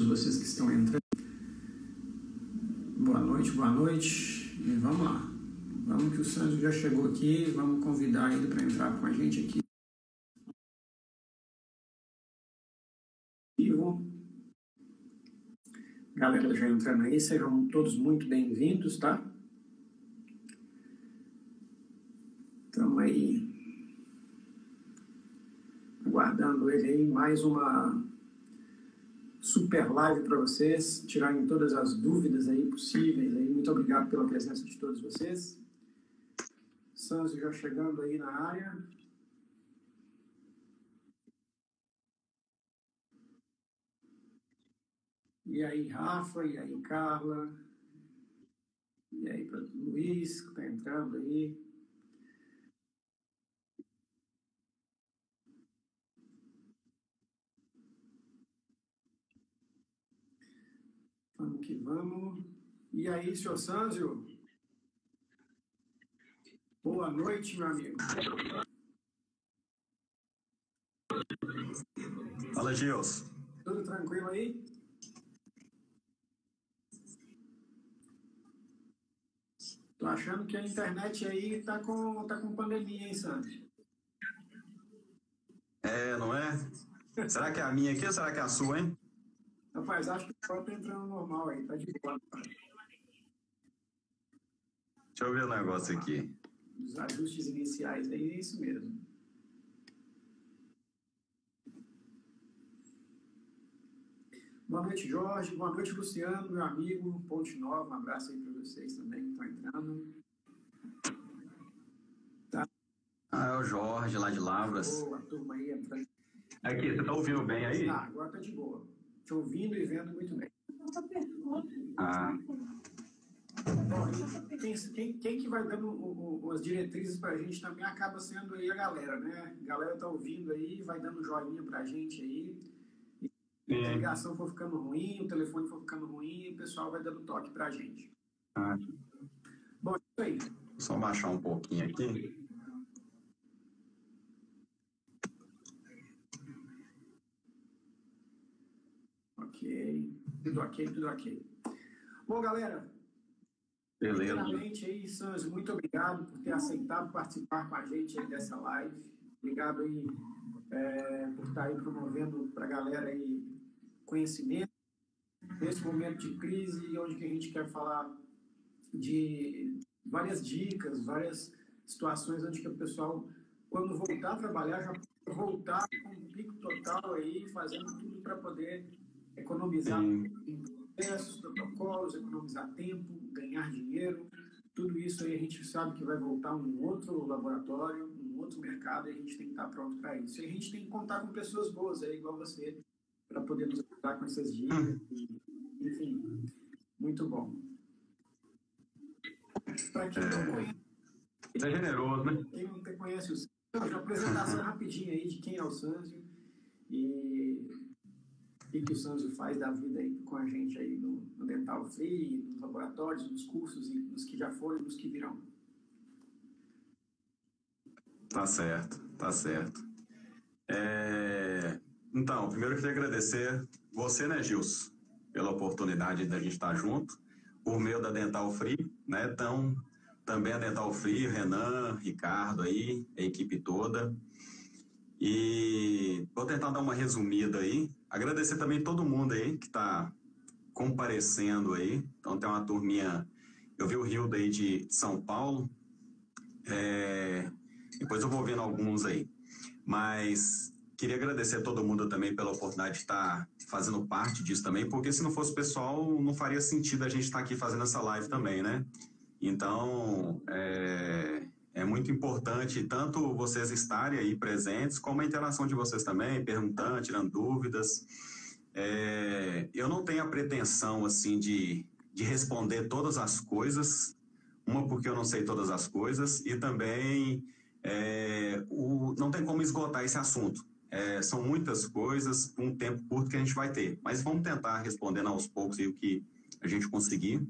vocês que estão entrando. Boa noite, boa noite. E vamos lá. Vamos que o Sandro já chegou aqui, vamos convidar ele para entrar com a gente aqui. Galera já entrando aí, sejam todos muito bem-vindos, tá? Estamos aí aguardando ele aí, mais uma super live para vocês, tirarem todas as dúvidas aí possíveis. Aí. Muito obrigado pela presença de todos vocês. Sanzo já chegando aí na área. E aí, Rafa, e aí, Carla, e aí, Luiz, que está entrando aí. Vamos que vamos. E aí, senhor Sanzio? Boa noite, meu amigo. Fala, Gilson. Tudo tranquilo aí? Tô achando que a internet aí tá com pandemia, hein, Sanzio? Não é? Será que é a minha aqui ou será que é a sua, hein? Rapaz, acho que o tá entrando normal aí, tá de boa. Deixa eu ver o negócio aqui. Os ajustes iniciais aí, é isso mesmo. Boa noite, Jorge. Boa noite, Luciano, meu amigo. Ponte Nova, um abraço aí para vocês também que estão entrando. Tá. É o Jorge, lá de Lavras. Boa, turma aí entrando. Aqui, você tá ouvindo bem aí? Ah, agora tá de boa. Te ouvindo e vendo muito bem. Quem que vai dando as diretrizes para a gente também acaba sendo aí a galera, né? A galera tá ouvindo aí, vai dando joinha para a gente aí. Se a ligação for ficando ruim, o telefone for ficando ruim, o pessoal vai dando toque para a gente. Bom, isso aí. Só baixar um pouquinho aqui. Ok, tudo ok. Bom, galera, beleza. Primeiramente aí, Sanzio, muito obrigado por ter aceitado participar com a gente aí dessa live. Obrigado aí por estar aí promovendo para a galera aí conhecimento nesse momento de crise, onde que a gente quer falar de várias dicas, várias situações onde que o pessoal, quando voltar a trabalhar, já pode voltar com um pico total aí, fazendo tudo para poder economizar em processos, protocolos, economizar tempo, ganhar dinheiro. Tudo isso aí a gente sabe que vai voltar um outro laboratório, um outro mercado, e a gente tem que estar pronto para isso. E a gente tem que contar com pessoas boas aí, igual você, para poder nos ajudar com essas dicas. Enfim, muito bom. Para quem não conhece... Você é generoso, né? Quem não conhece o Sanzio, uma apresentação rapidinha aí de quem é o Sanzio e o que o Sanzio faz da vida aí com a gente aí no Dental Free, nos laboratórios, nos cursos, e nos que já foram e nos que virão. Tá certo, tá certo. Então, primeiro eu queria agradecer você, né, Gilson, pela oportunidade da gente estar junto, por meio da Dental Free, né? Então, também a Dental Free, Renan, Ricardo aí, a equipe toda. E vou tentar dar uma resumida aí. Agradecer também todo mundo aí que está comparecendo aí. Então tem uma turminha, eu vi o Rildo aí de São Paulo, depois eu vou vendo alguns aí. Mas queria agradecer a todo mundo também pela oportunidade de estar fazendo parte disso também, porque se não fosse o pessoal, não faria sentido a gente estar aqui fazendo essa live também, né? Então, é muito importante tanto vocês estarem aí presentes, como a interação de vocês também, perguntando, tirando dúvidas. Eu não tenho a pretensão, assim, de responder todas as coisas, uma porque eu não sei todas as coisas, e também não tem como esgotar esse assunto. São muitas coisas, um tempo curto que a gente vai ter, mas vamos tentar respondendo aos poucos aí o que a gente conseguir.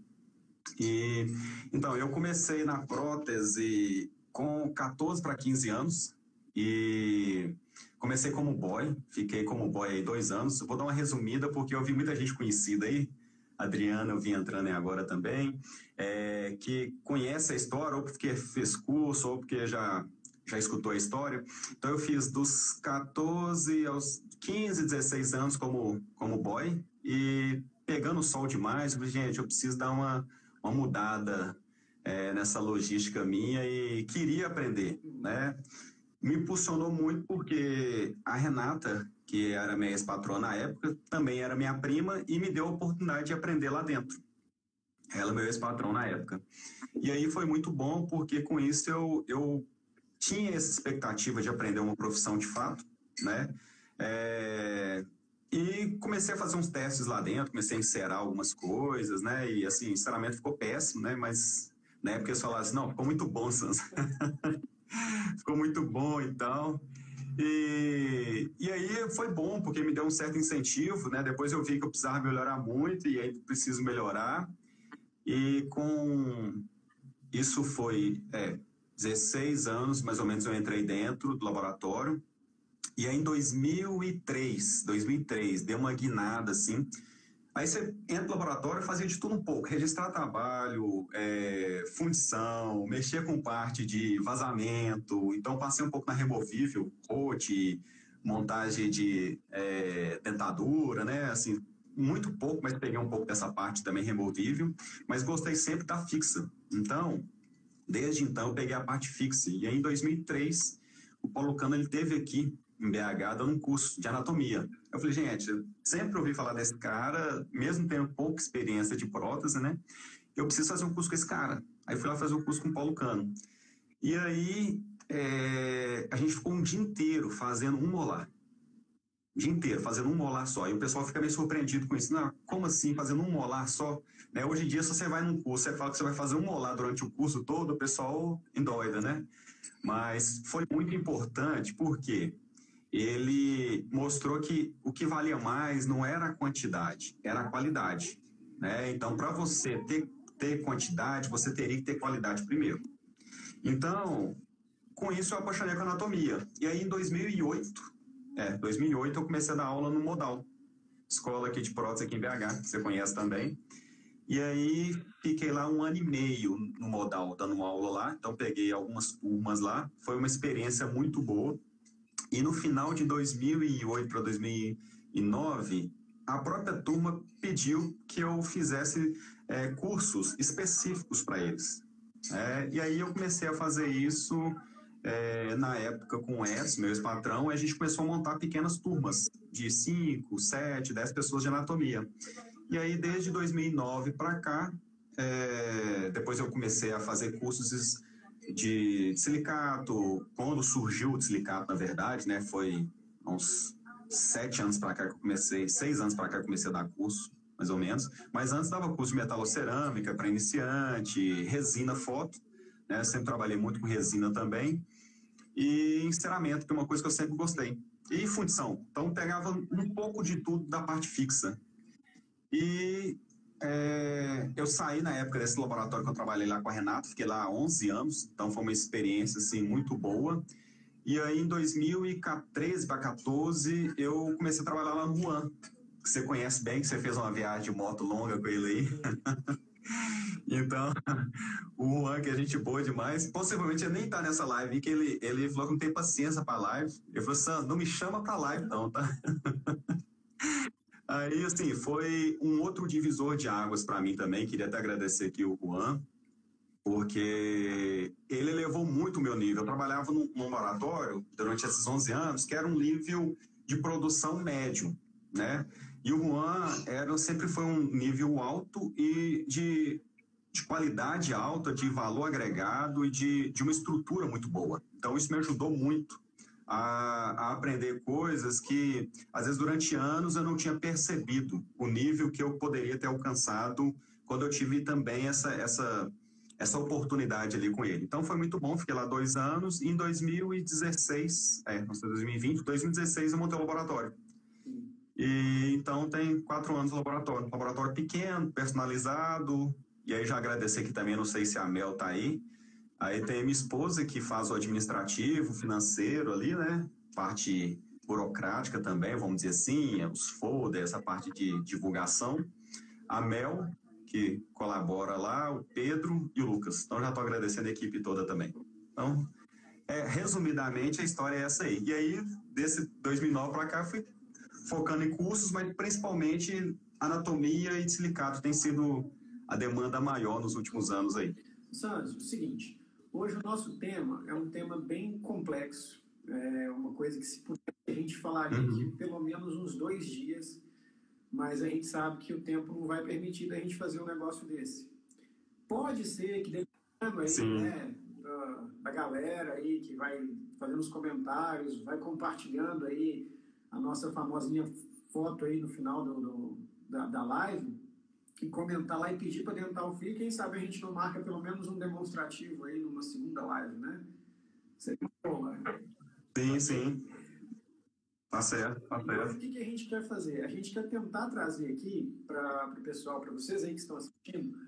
Então, eu comecei na prótese com 14 para 15 anos, e comecei como boy, fiquei como boy aí 2 anos. Vou dar uma resumida porque eu vi muita gente conhecida aí, Adriana, eu vim entrando aí agora também, que conhece a história, ou porque fez curso, ou porque já escutou a história. Então eu fiz dos 14 aos 15, 16 anos como boy, e pegando o sol demais, eu falei, gente, eu preciso dar uma mudada nessa logística minha e queria aprender, né? Me impulsionou muito porque a Renata, que era minha ex-patroa na época, também era minha prima e me deu a oportunidade de aprender lá dentro. Ela é meu ex-patrão na época. E aí foi muito bom porque com isso eu tinha essa expectativa de aprender uma profissão de fato, né? E comecei a fazer uns testes lá dentro, comecei a encerar algumas coisas, né? E assim, sinceramente ficou péssimo, né? Mas na época eles falaram assim, não, ficou muito bom, Sans. Ficou muito bom, então. E aí foi bom, porque me deu um certo incentivo, né? Depois eu vi que eu precisava melhorar muito, e aí preciso melhorar. E com isso foi 16 anos, mais ou menos, eu entrei dentro do laboratório. E aí em 2003, deu uma guinada, assim. Aí você entra no laboratório e fazia de tudo um pouco, registrar trabalho, fundição, mexer com parte de vazamento. Então passei um pouco na removível, coat, montagem de dentadura, né? Assim, muito pouco, mas peguei um pouco dessa parte também removível, mas gostei sempre da fixa. Então, desde então, eu peguei a parte fixa. E aí, em 2003, o Paulo Cano, ele teve aqui em BH dando um curso de anatomia. Eu falei, gente, eu sempre ouvi falar desse cara, mesmo tendo pouca experiência de prótese, né? Eu preciso fazer um curso com esse cara. Aí fui lá fazer um curso com o Paulo Cano. E aí, a gente ficou um dia inteiro fazendo um molar. O dia inteiro, fazendo um molar só. E o pessoal fica meio surpreendido com isso. Não, como assim, fazendo um molar só? Né? Hoje em dia, se você vai num curso, você fala que você vai fazer um molar durante o curso todo, o pessoal endoida, né? Mas foi muito importante, porque ele mostrou que o que valia mais não era a quantidade, era a qualidade, né? Então, para você ter quantidade, você teria que ter qualidade primeiro. Então, com isso eu apaixonei com anatomia. E aí, em 2008 eu comecei a dar aula no Modal, escola aqui de prótese aqui em BH, que você conhece também. E aí, fiquei lá 1 ano e meio no Modal, dando uma aula lá. Então, peguei algumas turmas lá. Foi uma experiência muito boa. E no final de 2008 para 2009, a própria turma pediu que eu fizesse cursos específicos para eles. E aí eu comecei a fazer isso na época com o Edson, meu ex-patrão, e a gente começou a montar pequenas turmas de 5, 7, 10 pessoas de anatomia. E aí, desde 2009 para cá, depois eu comecei a fazer cursos de silicato. Quando surgiu o silicato, na verdade, né, foi uns 7 anos para cá que eu comecei, 6 anos para cá que eu comecei a dar curso, mais ou menos. Mas antes dava curso de metalocerâmica para iniciante, resina foto, né, eu sempre trabalhei muito com resina também, e enceramento, que é uma coisa que eu sempre gostei. E fundição. Então, pegava um pouco de tudo da parte fixa. E eu saí na época desse laboratório que eu trabalhei lá com a Renata, fiquei lá há 11 anos, então foi uma experiência assim, muito boa. E aí em 2013 para 2014 eu comecei a trabalhar lá no Juan, que você conhece bem, que você fez uma viagem de moto longa com ele aí. Então, o Juan, que é gente boa demais, possivelmente ele nem tá nessa live, que ele falou que não tem paciência pra live. Ele falou assim, não me chama pra live não, tá? Aí, assim, foi um outro divisor de águas para mim também. Queria até agradecer aqui o Juan, porque ele elevou muito o meu nível. Eu trabalhava num laboratório durante esses 11 anos, que era um nível de produção médio, né? E o Juan sempre foi um nível alto e de qualidade alta, de valor agregado e de uma estrutura muito boa. Então, isso me ajudou muito a aprender coisas que, às vezes, durante anos eu não tinha percebido o nível que eu poderia ter alcançado quando eu tive também essa oportunidade ali com ele. Então, foi muito bom, fiquei lá 2 anos e em 2016, não sei, 2016 eu montei o laboratório. E então tem 4 anos o laboratório pequeno, personalizado, e aí já agradecer aqui também, não sei se a Mel tá aí, Aí tem minha esposa que faz o administrativo, financeiro ali, né? Parte burocrática também, vamos dizer assim, os folders, essa parte de divulgação. A Mel, que colabora lá, o Pedro e o Lucas. Então já estou agradecendo a equipe toda também. Então, resumidamente, a história é essa aí. E aí, desse 2009 para cá, fui focando em cursos, mas principalmente anatomia e silicato tem sido a demanda maior nos últimos anos aí. Sandro, o seguinte, hoje o nosso tema é um tema bem complexo, é uma coisa que se pudesse a gente falaria aqui pelo menos uns 2 dias, mas a gente sabe que o tempo não vai permitir a gente fazer um negócio desse. Pode ser que dependendo aí, né, da galera aí que vai fazendo os comentários, vai compartilhando aí a nossa famosinha foto aí no final da live, e comentar lá e pedir para Dental Free, quem sabe a gente não marca pelo menos um demonstrativo aí numa segunda live, né? Seria bom, né? Sim, sim. Tá certo, tá certo. Hoje, o que a gente quer fazer? A gente quer tentar trazer aqui para o pessoal, para vocês aí que estão assistindo,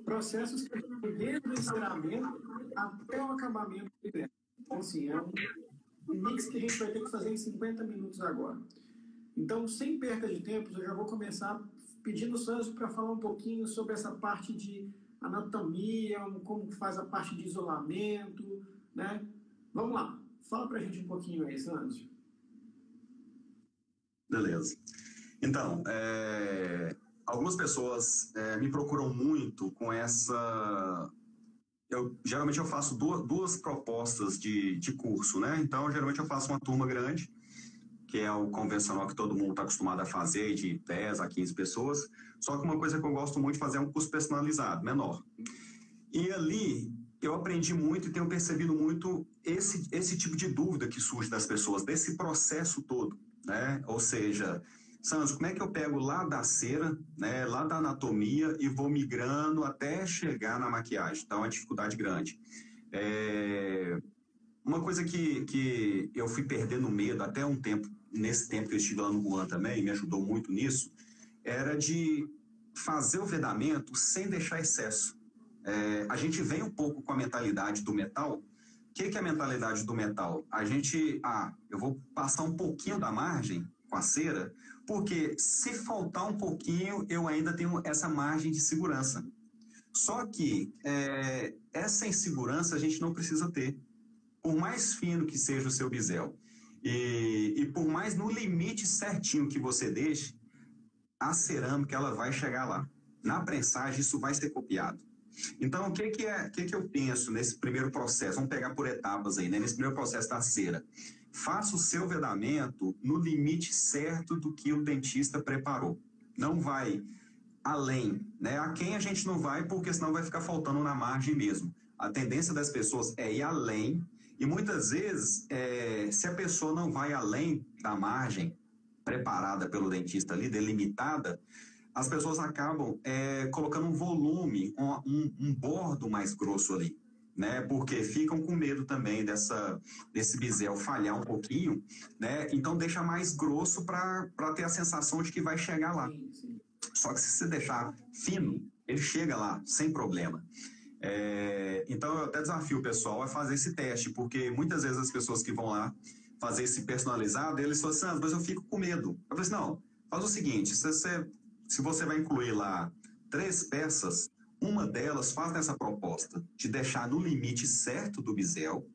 processos que vão desde o ensinamento até o acabamento do evento. Então, assim, é um mix que a gente vai ter que fazer em 50 minutos agora. Então, sem perda de tempo, eu já vou começar pedindo o Sandro para falar um pouquinho sobre essa parte de anatomia, como faz a parte de isolamento, né? Vamos lá, fala para a gente um pouquinho aí, Sandro. Beleza. Então, algumas pessoas me procuram muito com essa... geralmente eu faço duas propostas de curso, né? Então, geralmente eu faço uma turma grande, que é o convencional que todo mundo está acostumado a fazer, de 10 a 15 pessoas. Só que uma coisa que eu gosto muito de fazer é um curso personalizado, menor. E ali eu aprendi muito e tenho percebido muito esse tipo de dúvida que surge das pessoas, desse processo todo, né? Ou seja, Sandro, como é que eu pego lá da cera, né, lá da anatomia e vou migrando até chegar na maquiagem? Então, é uma dificuldade grande. Uma coisa que eu fui perdendo medo até um tempo, nesse tempo que eu estive lá no Wuhan também, me ajudou muito nisso, era de fazer o vedamento sem deixar excesso. A gente vem um pouco com a mentalidade do metal. O que é a mentalidade do metal? A gente, eu vou passar um pouquinho da margem com a cera, porque se faltar um pouquinho, eu ainda tenho essa margem de segurança. Só que essa insegurança a gente não precisa ter. Por mais fino que seja o seu bisel, e por mais no limite certinho que você deixe, a cerâmica ela vai chegar lá. Na prensagem, isso vai ser copiado. Então, o que eu penso nesse primeiro processo? Vamos pegar por etapas aí, né? Nesse primeiro processo da cera. Faça o seu vedamento no limite certo do que o dentista preparou. Não vai além, né? A quem a gente não vai, porque senão vai ficar faltando na margem mesmo. A tendência das pessoas é ir além, e muitas vezes, se a pessoa não vai além da margem preparada pelo dentista ali, delimitada, as pessoas acabam colocando um volume, um bordo mais grosso ali, né? Porque ficam com medo também desse bisel falhar um pouquinho, né? Então deixa mais grosso para ter a sensação de que vai chegar lá. Sim. Só que se você deixar fino, ele chega lá sem problema. Então eu até desafio o pessoal a fazer esse teste, porque muitas vezes as pessoas que vão lá fazer esse personalizado, eles falam assim, mas eu fico com medo. Eu falei assim, não, faz o seguinte, se você vai incluir lá 3 peças, uma delas faz nessa proposta de deixar no limite certo do bisel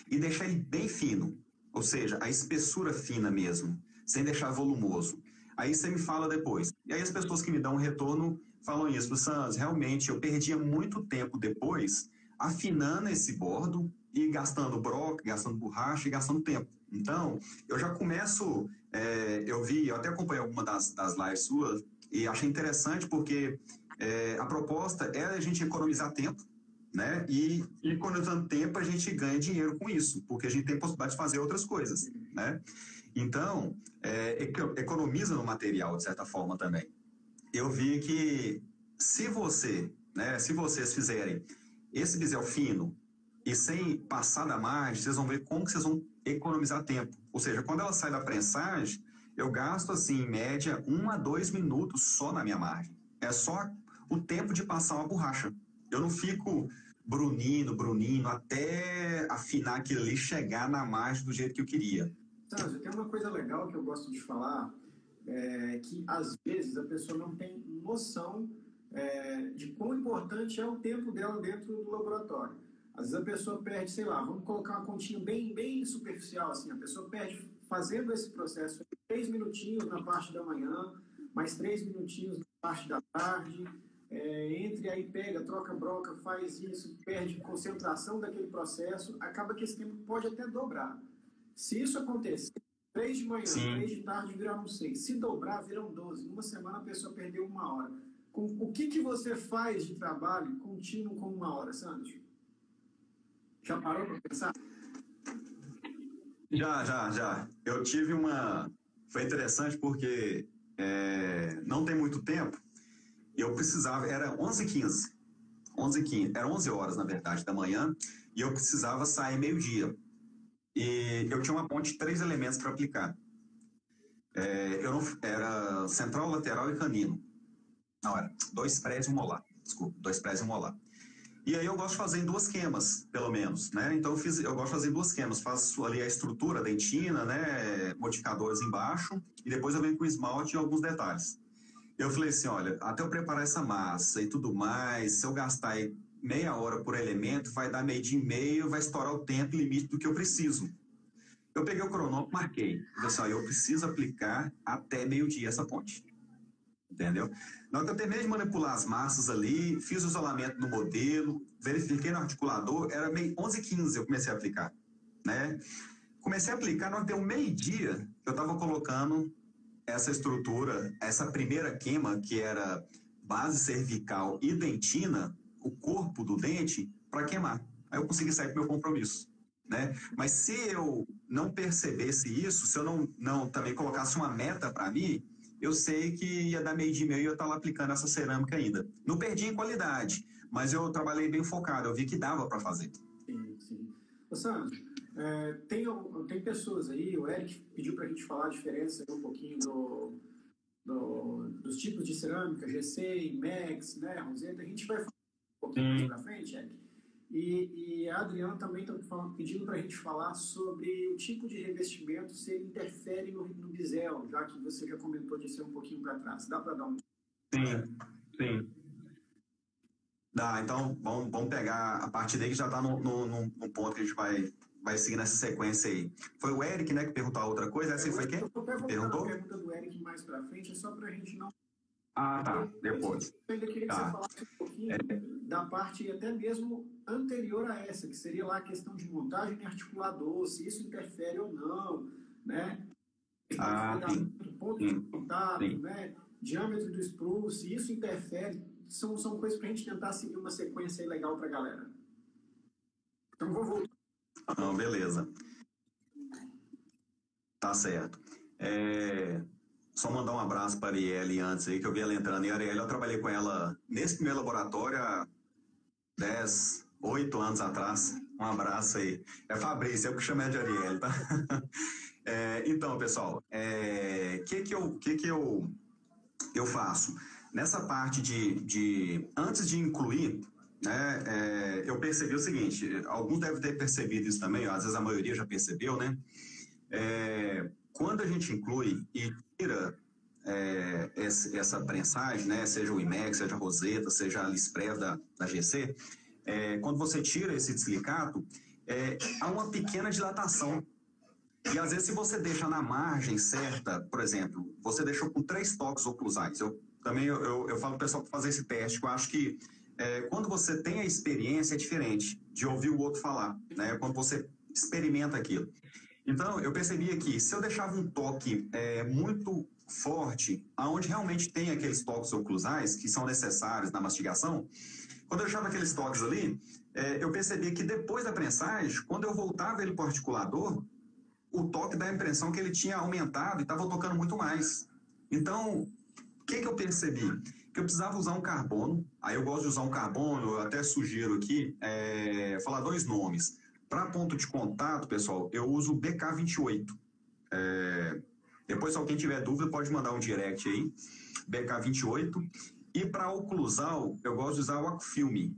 e deixar ele bem fino, ou seja, a espessura fina mesmo, sem deixar volumoso. Aí você me fala depois. E aí as pessoas que me dão um retorno falam isso, Sandro, realmente eu perdia muito tempo depois afinando esse bordo e gastando broca, gastando borracha e gastando tempo. Então, eu já começo, eu até acompanhei alguma das lives suas e achei interessante porque a proposta é a gente economizar tempo, né? E economizando tempo a gente ganha dinheiro com isso, porque a gente tem possibilidade de fazer outras coisas, né? Então, economiza no material, de certa forma, também. Eu vi que se vocês fizerem esse bisel fino e sem passar da margem, vocês vão ver como que vocês vão economizar tempo. Ou seja, quando ela sai da prensagem, eu gasto, assim, em média, 1 a 2 minutos só na minha margem. É só o tempo de passar uma borracha. Eu não fico Bruninho, até afinar aquilo ali, chegar na margem do jeito que eu queria. Sérgio, tem uma coisa legal que eu gosto de falar, que às vezes a pessoa não tem noção de quão importante é o tempo dela dentro do laboratório. Às vezes a pessoa perde, sei lá, vamos colocar uma continha bem, bem superficial, assim, a pessoa perde fazendo esse processo 3 minutinhos na parte da manhã, mais 3 minutinhos na parte da tarde, entre aí pega, troca broca, faz isso, perde concentração daquele processo, acaba que esse tempo pode até dobrar. Se isso acontecer, 3 de manhã, Sim. 3 de tarde viraram 6. Se dobrar, viram 12. Numa semana a pessoa perdeu 1 hora. O que você faz de trabalho contínuo com 1 hora, Sandro? Já parou para pensar? Já. Eu tive uma... Foi interessante porque não tem muito tempo, eu precisava... Era 11h15. Era 11 horas, na verdade, da manhã, e eu precisava sair meio-dia. E eu tinha uma ponte de 3 elementos para aplicar. Era central, lateral e canino. Não, era 2 prédios e um molar. Desculpa, 2 prédios e um molar. E aí eu gosto de fazer em 2 queimas, pelo menos, né? Então eu gosto de fazer em 2 queimas. Faço ali a estrutura, a dentina, né? Modificadores embaixo, e depois eu venho com esmalte e alguns detalhes. Eu falei assim, olha, até eu preparar essa massa e tudo mais, se eu gastar aí meia hora por elemento, vai dar meio dia e meio, vai estourar o tempo limite do que eu preciso. Eu peguei o cronômetro, marquei. Eu disse, eu preciso aplicar até meio-dia essa ponte. Entendeu? Na hora que eu terminei de manipular as massas ali, fiz o isolamento no modelo, verifiquei no articulador, era meio 11h15 eu comecei a aplicar, né? Comecei a aplicar, na hora que deu meio-dia, eu estava colocando essa estrutura, essa primeira queima, que era base cervical e dentina, o corpo do dente, para queimar. Aí eu consegui sair do meu compromisso, né? Mas se eu não percebesse isso, se eu não também colocasse uma meta para mim, eu sei que ia dar meio dia e meio e eu estava aplicando essa cerâmica ainda. Não perdi em qualidade, mas eu trabalhei bem focado, eu vi que dava para fazer. Sim. Ô, Sandro, tem pessoas aí, o Eric pediu para a gente falar a diferença um pouquinho dos tipos de cerâmica, GC, IMEX, né, Roseta. A gente vai falar um pouquinho mais para frente, Eric. E a Adriana também está pedindo para a gente falar sobre o tipo de revestimento, se ele interfere no bisel, já que você já comentou disso um pouquinho para trás. Dá para dar um... Sim. Dá, então vamos pegar a partir daí que já está no ponto que a gente vai seguir nessa sequência aí. Foi o Eric, né, que perguntou a outra coisa? Essa aí foi quem? Eu vou perguntar perguntou? A pergunta do Eric mais para frente, é só para a gente não... Tá, depois. Eu ainda queria que você falasse um pouquinho da parte até mesmo anterior a essa, que seria lá a questão de montagem de articulador, se isso interfere ou não, né? Ponto de contato, né? Diâmetro do sprue, se isso interfere, são coisas para a gente tentar seguir uma sequência aí legal para a galera. Então, vou voltar. Beleza. Tá certo. Só mandar um abraço para a Arielle antes aí, que eu vi ela entrando. E a Arielle, eu trabalhei com ela nesse primeiro laboratório há 8 anos atrás. Um abraço aí. É Fabrício, eu que chamei de Arielle, tá? Então, pessoal, que eu faço? Nessa parte antes de incluir, né, eu percebi o seguinte, alguns devem ter percebido isso também, às vezes a maioria já percebeu, né? Quando a gente inclui e tira essa prensagem, né, seja o IMEX, seja a Roseta, seja a Lisprev da GC, quando você tira esse silicato, há uma pequena dilatação. E às vezes se você deixa na margem certa, por exemplo, você deixou com 3 toques oclusais. Eu falo pro pessoal para fazer esse teste, eu acho que quando você tem a experiência é diferente de ouvir o outro falar, né, quando você experimenta aquilo. Então, eu percebia que se eu deixava um toque muito forte, aonde realmente tem aqueles toques oclusais que são necessários na mastigação, quando eu deixava aqueles toques ali, eu percebia que depois da prensagem, quando eu voltava ele para o articulador, o toque dá a impressão que ele tinha aumentado e estava tocando muito mais. Então, o que eu percebi? Que eu precisava usar um carbono, aí eu gosto de usar um carbono, eu até sugiro aqui, falar 2 nomes. Para ponto de contato, pessoal, eu uso o BK28. Depois, se alguém tiver dúvida, pode mandar um direct aí, BK28. E para oclusal, eu gosto de usar o Aquafilme.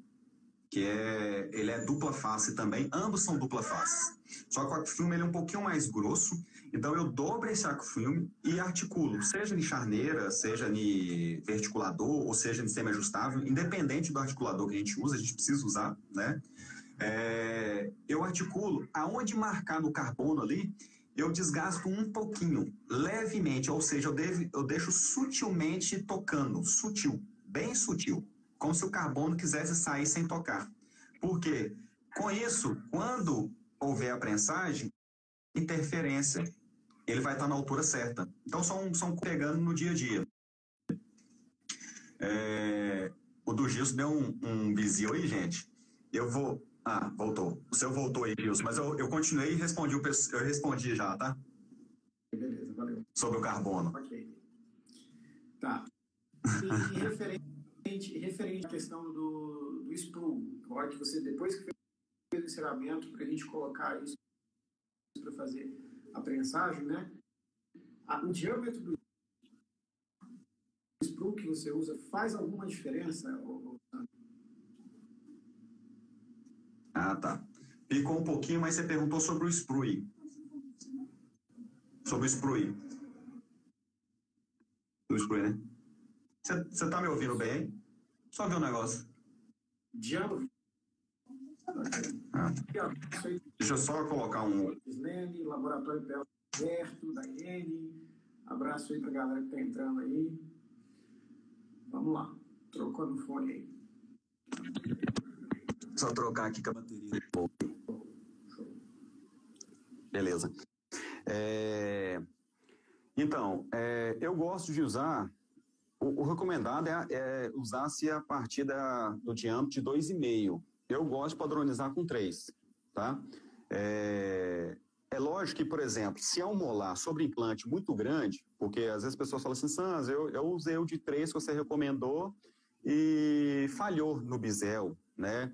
ele é dupla face também, ambos são dupla face. Só que o arco-filme ele é um pouquinho mais grosso, então eu dobro esse arco-filme e articulo, seja em charneira, seja em verticulador, ou seja em semi-ajustável, independente do articulador que a gente usa, a gente precisa usar, né? Eu articulo, aonde marcar no carbono ali, eu desgasto um pouquinho, levemente, ou seja, eu deixo sutilmente tocando, sutil, bem sutil, como se o carbono quisesse sair sem tocar. Por quê? Com isso, quando houver a prensagem, interferência, ele vai estar na altura certa. Então, são pegando no dia a dia. O do Gilson deu um bizil aí, gente. Eu vou... Ah, voltou. O seu voltou aí, Gilson, mas eu continuei e eu respondi já, tá? Beleza, valeu. Sobre o carbono. Ok. Tá. E referente à questão do sprue, na hora que você, depois que fez o enceramento, para a gente colocar isso para fazer a prensagem, né? O diâmetro do sprue que você usa faz alguma diferença? Ah, tá. Picou um pouquinho, mas você perguntou sobre o sprue. Sobre o sprue. Do sprue, né? Você tá me ouvindo bem? Só ver um negócio. Diâmetro. Deixa eu só colocar um... Islene, Laboratório Pel Alberto, Daiane. Abraço aí pra galera que tá entrando aí. Vamos lá. Trocando o fone aí. Só trocar aqui com a bateria. Beleza. Então, eu gosto de usar... O recomendado é usar-se a partir do diâmetro de 2,5. Eu gosto de padronizar com 3, tá? É lógico que, por exemplo, se é um molar sobre implante muito grande, porque às vezes as pessoas falam assim, Sans, eu usei o de 3 que você recomendou e falhou no bisel, né?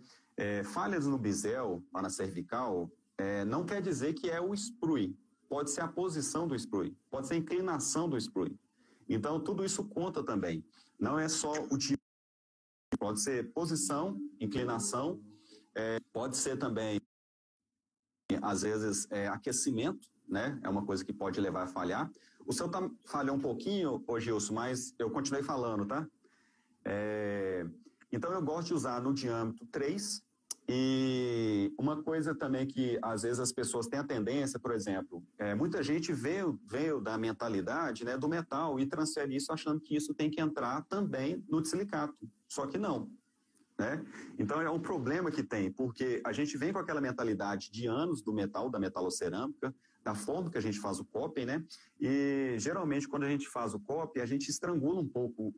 Falhas no bisel, lá na cervical, não quer dizer que é o sprue. Pode ser a posição do sprue, pode ser a inclinação do sprue. Então, tudo isso conta também. Não é só o tipo, pode ser posição, inclinação, pode ser também, às vezes, aquecimento, né? É uma coisa que pode levar a falhar. O seu falhou um pouquinho, ô Gilson, mas eu continuei falando, tá? Então, eu gosto de usar no diâmetro 3. E uma coisa também que às vezes as pessoas têm a tendência, por exemplo, muita gente veio da mentalidade, né, do metal e transfere isso achando que isso tem que entrar também no de silicato, só que não, né? Então é um problema que tem, porque a gente vem com aquela mentalidade de anos do metal, da metalocerâmica, da forma que a gente faz o coping, né? E geralmente quando a gente faz o coping, a gente estrangula um pouco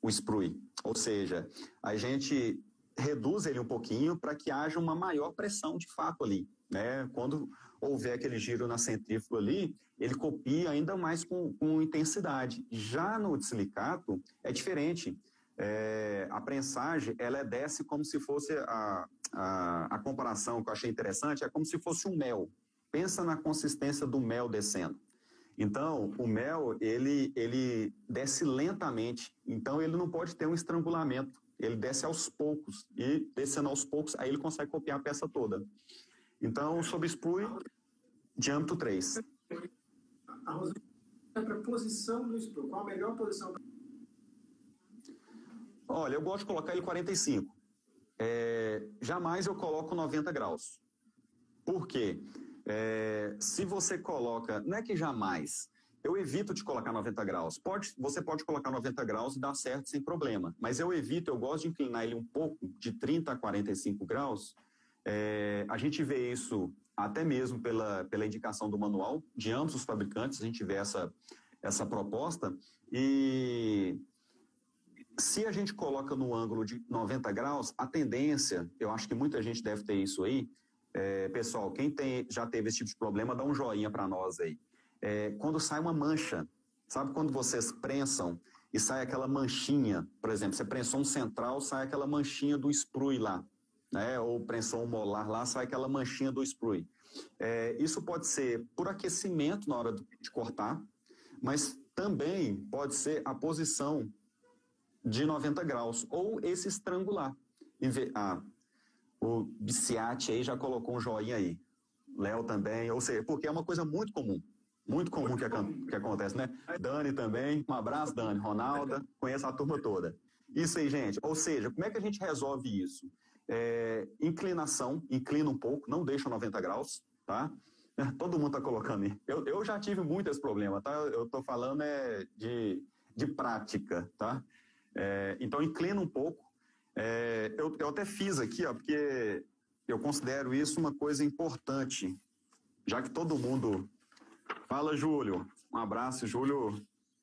o sprue, ou seja, a gente reduz ele um pouquinho para que haja uma maior pressão de fato ali, né? Quando houver aquele giro na centrífuga ali, ele copia ainda mais com intensidade. Já no silicato é diferente. A prensagem, ela desce como se fosse a comparação que eu achei interessante, é como se fosse um mel. Pensa na consistência do mel descendo. Então, o mel, ele desce lentamente, então ele não pode ter um estrangulamento. Ele desce aos poucos, e descendo aos poucos, aí ele consegue copiar a peça toda. Então, sobre sprue, diâmetro 3. A Rosana é para a posição do sprue. Qual a melhor posição? Olha, eu gosto de colocar ele 45. Jamais eu coloco 90 graus. Por quê? Se você coloca... Não é que jamais... Eu evito de colocar 90 graus. Você pode colocar 90 graus e dar certo sem problema. Mas eu gosto de inclinar ele um pouco, de 30 a 45 graus. A gente vê isso até mesmo pela indicação do manual de ambos os fabricantes, a gente vê essa proposta. E se a gente coloca no ângulo de 90 graus, a tendência, eu acho que muita gente deve ter isso aí. Pessoal, quem já teve esse tipo de problema, dá um joinha para nós aí. Quando sai uma mancha, sabe quando vocês prensam e sai aquela manchinha, por exemplo, você prensou um central, sai aquela manchinha do sprue lá, né? Ou prensou um molar lá, sai aquela manchinha do sprue. Isso pode ser por aquecimento na hora de cortar, mas também pode ser a posição de 90 graus, ou esse estrangular. O Biciati aí já colocou um joinha aí. Léo também, ou seja, porque é uma coisa muito comum que acontece, né? Dani também, um abraço, Dani, Ronalda, conheço a turma toda. Isso aí, gente, ou seja, como é que a gente resolve isso? Inclinação, inclina um pouco, não deixa 90 graus, tá? Todo mundo tá colocando aí. Eu já tive muito esse problema, tá? Eu tô falando de prática, tá? Então, inclina um pouco. Eu até fiz aqui, ó, porque eu considero isso uma coisa importante, já que todo mundo... Fala, Júlio. Um abraço, Júlio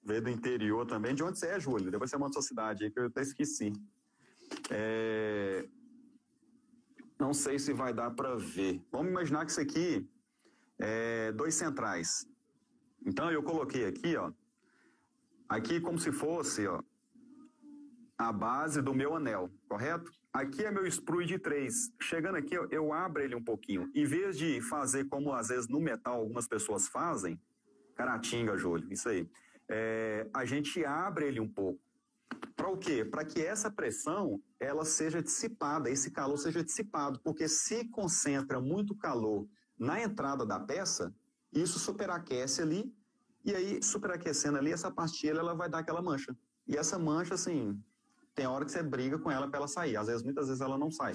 veio do interior também. De onde você é, Júlio? Depois você manda sua cidade aí, que eu até esqueci. Não sei se vai dar para ver. Vamos imaginar que isso aqui é 2 centrais. Então, eu coloquei aqui, ó. Aqui como se fosse, ó, a base do meu anel, correto? Aqui é meu sprue de 3. Chegando aqui, eu abro ele um pouquinho. Em vez de fazer como às vezes no metal algumas pessoas fazem, Caratinga, Júlio, isso aí. A gente abre ele um pouco. Para o quê? Para que essa pressão ela seja dissipada, esse calor seja dissipado, porque se concentra muito calor na entrada da peça, isso superaquece ali, e aí superaquecendo ali, essa pastilha ela vai dar aquela mancha. E essa mancha, assim, tem hora que você briga com ela para ela sair. Muitas vezes ela não sai.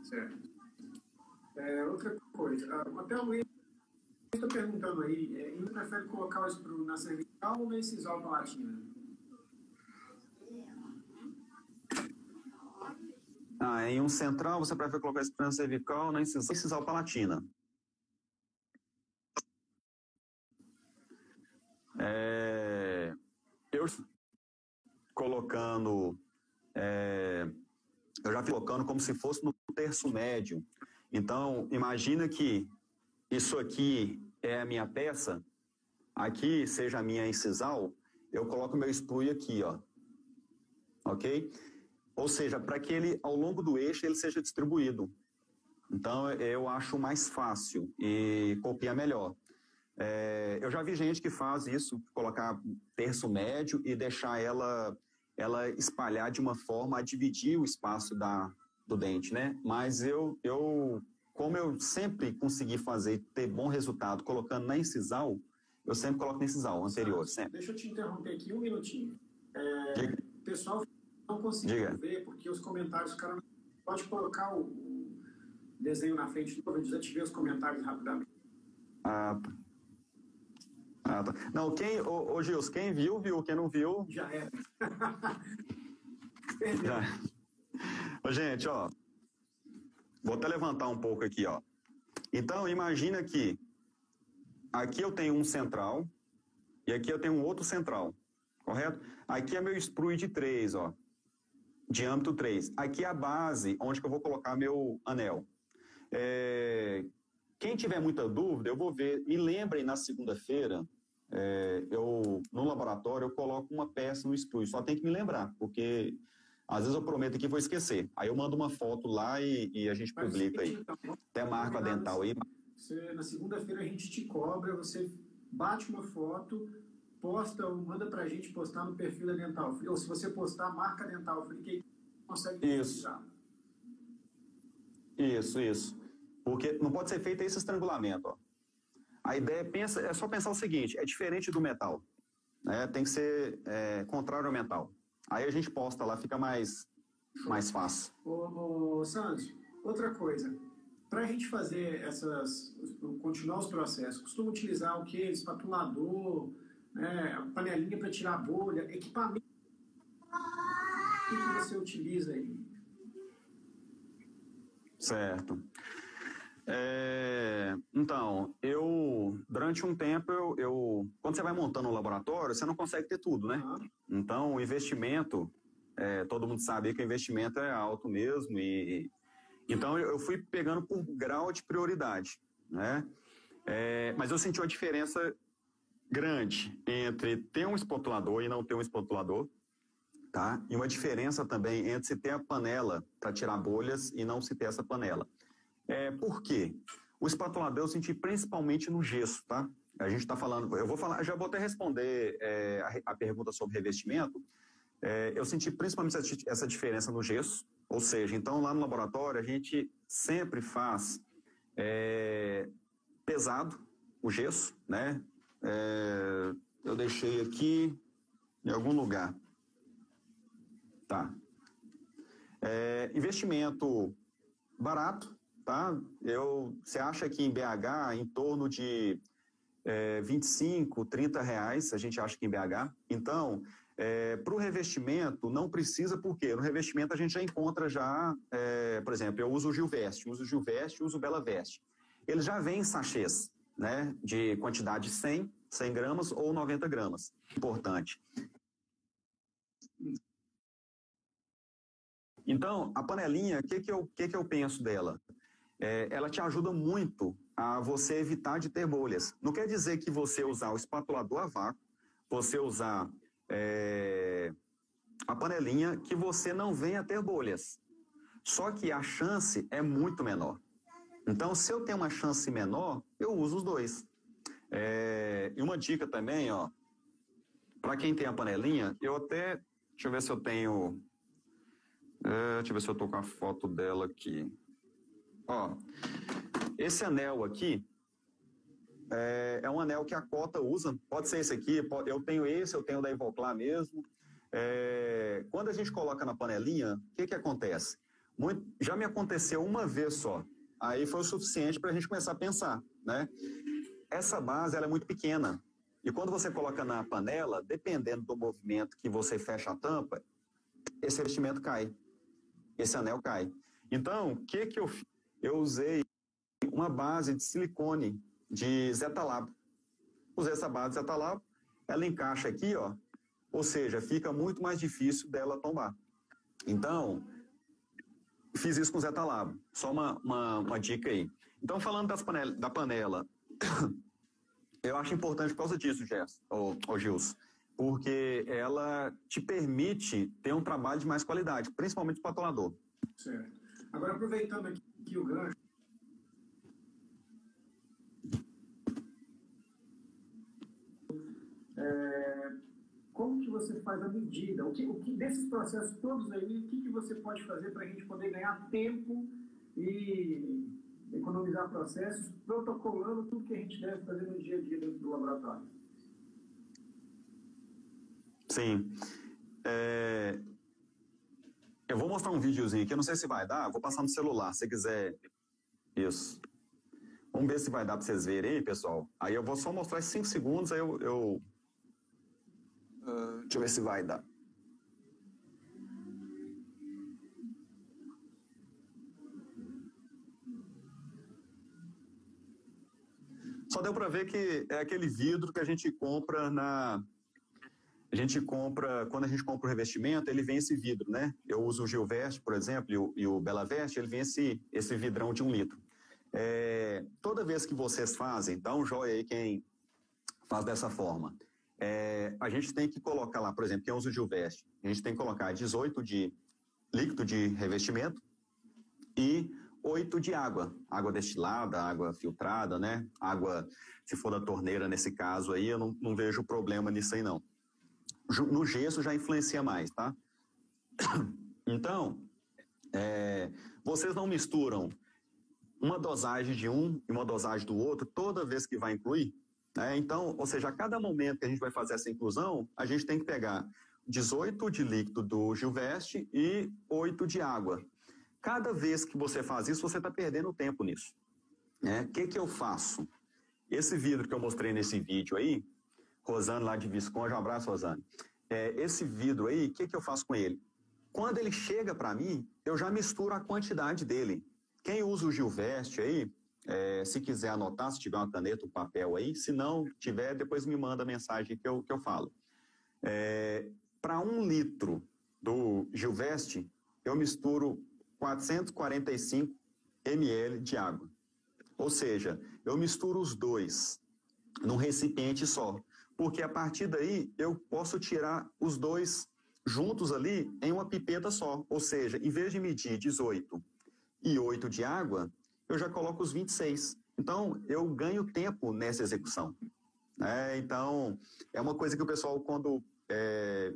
Certo. Outra coisa, até o Luiz está perguntando aí, ele prefere colocar o sprue na cervical ou na incisal palatina? Em um central, você prefere colocar sprue na cervical ou na incisal palatina? Eu colocando, eu já fui colocando como se fosse no terço médio. Então, imagina que isso aqui é a minha peça, aqui seja a minha incisal, eu coloco meu sprue aqui, ó. Ok? Ou seja, para que ele, ao longo do eixo, ele seja distribuído. Então, eu acho mais fácil e copia melhor. Eu já vi gente que faz isso, colocar terço médio e deixar ela espalhar de uma forma a dividir o espaço do dente, né? Mas como eu sempre consegui ter bom resultado colocando na incisal, eu sempre coloco na incisal anterior. Sempre. Deixa eu te interromper aqui um minutinho. O pessoal não conseguiu ver, porque os comentários ficaram... Pode colocar o desenho na frente de novo, eu desativei os comentários rapidamente. Tá. Não, Gilson, quem viu, quem não viu... Já é. Já. Gente, ó, vou até levantar um pouco aqui, ó. Então, imagina que aqui eu tenho um central e aqui eu tenho um outro central, correto? Aqui é meu sprue de 3, ó, diâmetro 3. Aqui é a base onde que eu vou colocar meu anel. Quem tiver muita dúvida, eu vou ver. Me lembrem, na segunda-feira, no laboratório, eu coloco uma peça no sprue. Só tem que me lembrar, porque às vezes eu prometo que vou esquecer. Aí eu mando uma foto lá e a gente publica aí. Então, até marco a dental aí. Na segunda-feira a gente te cobra, você bate uma foto, posta ou manda pra gente postar no perfil da Dental Free. Ou se você postar, marca a Dental Free, que aí consegue utilizar. Isso. Porque não pode ser feito esse estrangulamento, ó. A ideia é só pensar o seguinte, é diferente do metal, né? Tem que ser contrário ao metal. Aí a gente posta lá, fica mais fácil. Ô Santos, outra coisa, para a gente fazer continuar os processos, costuma utilizar o quê? Espatulador, né? Panelinha para tirar a bolha, equipamento. O que você utiliza aí? Certo. Então, durante um tempo, quando você vai montando um laboratório, você não consegue ter tudo, né? Então, o investimento, todo mundo sabe que o investimento é alto mesmo, então eu fui pegando por grau de prioridade, né? Mas eu senti uma diferença grande entre ter um espotulador e não ter um espotulador, tá? E uma diferença também entre se ter a panela para tirar bolhas e não se ter essa panela. Por quê? O espatulador eu senti principalmente no gesso, tá? A gente está falando, já vou até responder a pergunta sobre revestimento. Eu senti principalmente essa diferença no gesso, ou seja, então lá no laboratório a gente sempre faz pesado o gesso, né? Eu deixei aqui em algum lugar. Tá. Investimento barato, tá? Você acha que em BH em torno de 25, 30 reais, a gente acha que em BH. Então, para o revestimento, não precisa, porque no revestimento a gente já encontra por exemplo, eu uso o Gilveste, uso o Bela Veste. Ele já vem em sachês, né, de quantidade de 100 gramas ou 90 gramas. Importante. Então, a panelinha, o que eu penso dela? Ela te ajuda muito a você evitar de ter bolhas. Não quer dizer que você usar o espatulador a vácuo, você usar a panelinha, que você não venha a ter bolhas. Só que a chance é muito menor. Então, se eu tenho uma chance menor, eu uso os dois. E uma dica também, ó, para quem tem a panelinha, deixa eu ver se eu tenho... deixa eu ver se eu tô com a foto dela aqui. Ó, esse anel aqui é um anel que a Cota usa. Pode ser esse aqui, eu tenho o da Ivoclar mesmo. Quando a gente coloca na panelinha, o que acontece? Já me aconteceu uma vez só. Aí foi o suficiente para a gente começar a pensar, né? Essa base, ela é muito pequena. E quando você coloca na panela, dependendo do movimento que você fecha a tampa, esse revestimento cai. Esse anel cai. Então, o que eu fiz? Eu usei uma base de silicone de Zetalab. Usei essa base de Zetalab, ela encaixa aqui, ó, ou seja, fica muito mais difícil dela tombar. Então, fiz isso com o Zetalab. Só uma dica aí. Então, falando da panela, eu acho importante por causa disso, Gilson, porque ela te permite ter um trabalho de mais qualidade, principalmente o espatulador. Certo. Agora, aproveitando aqui o gancho, como que você faz a medida? O que desses processos todos aí, o que você pode fazer para a gente poder ganhar tempo e economizar processos, protocolando tudo que a gente deve fazer no dia a dia dentro do laboratório? Sim. Eu vou mostrar um videozinho aqui, eu não sei se vai dar, vou passar no celular, se você quiser. Isso. Vamos ver se vai dar para vocês verem aí, pessoal. Aí eu vou só mostrar esses 5 segundos, aí deixa eu ver se vai dar. Só deu para ver que é aquele vidro que a gente compra quando a gente compra o revestimento, ele vem esse vidro, né? Eu uso o Gilveste, por exemplo, e o Bela Veste, ele vem esse vidrão de 1 litro. Toda vez que vocês fazem, dá um joia aí quem faz dessa forma. A gente tem que colocar lá, por exemplo, quem usa o Gilveste, a gente tem que colocar 18 de líquido de revestimento e 8 de água destilada, água filtrada, né? Água, se for da torneira nesse caso aí, eu não vejo problema nisso aí não. No gesso já influencia mais, tá? Então, vocês não misturam uma dosagem de um e uma dosagem do outro toda vez que vai incluir, né? Então, ou seja, a cada momento que a gente vai fazer essa inclusão, a gente tem que pegar 18 de líquido do Gilveste e 8 de água. Cada vez que você faz isso, você está perdendo tempo nisso. O que eu faço? Esse vidro que eu mostrei nesse vídeo aí, Rosane lá de Visconde, um abraço, Rosane. Esse vidro aí, o que eu faço com ele? Quando ele chega para mim, eu já misturo a quantidade dele. Quem usa o Gilveste aí, se quiser anotar, se tiver uma caneta, um papel aí, se não tiver, depois me manda a mensagem que eu falo. Para 1 litro do Gilveste, eu misturo 445 ml de água. Ou seja, eu misturo os dois num recipiente só. Porque a partir daí eu posso tirar os dois juntos ali em uma pipeta só. Ou seja, em vez de medir 18 e 8 de água, eu já coloco os 26. Então, eu ganho tempo nessa execução. Então, é uma coisa que o pessoal, quando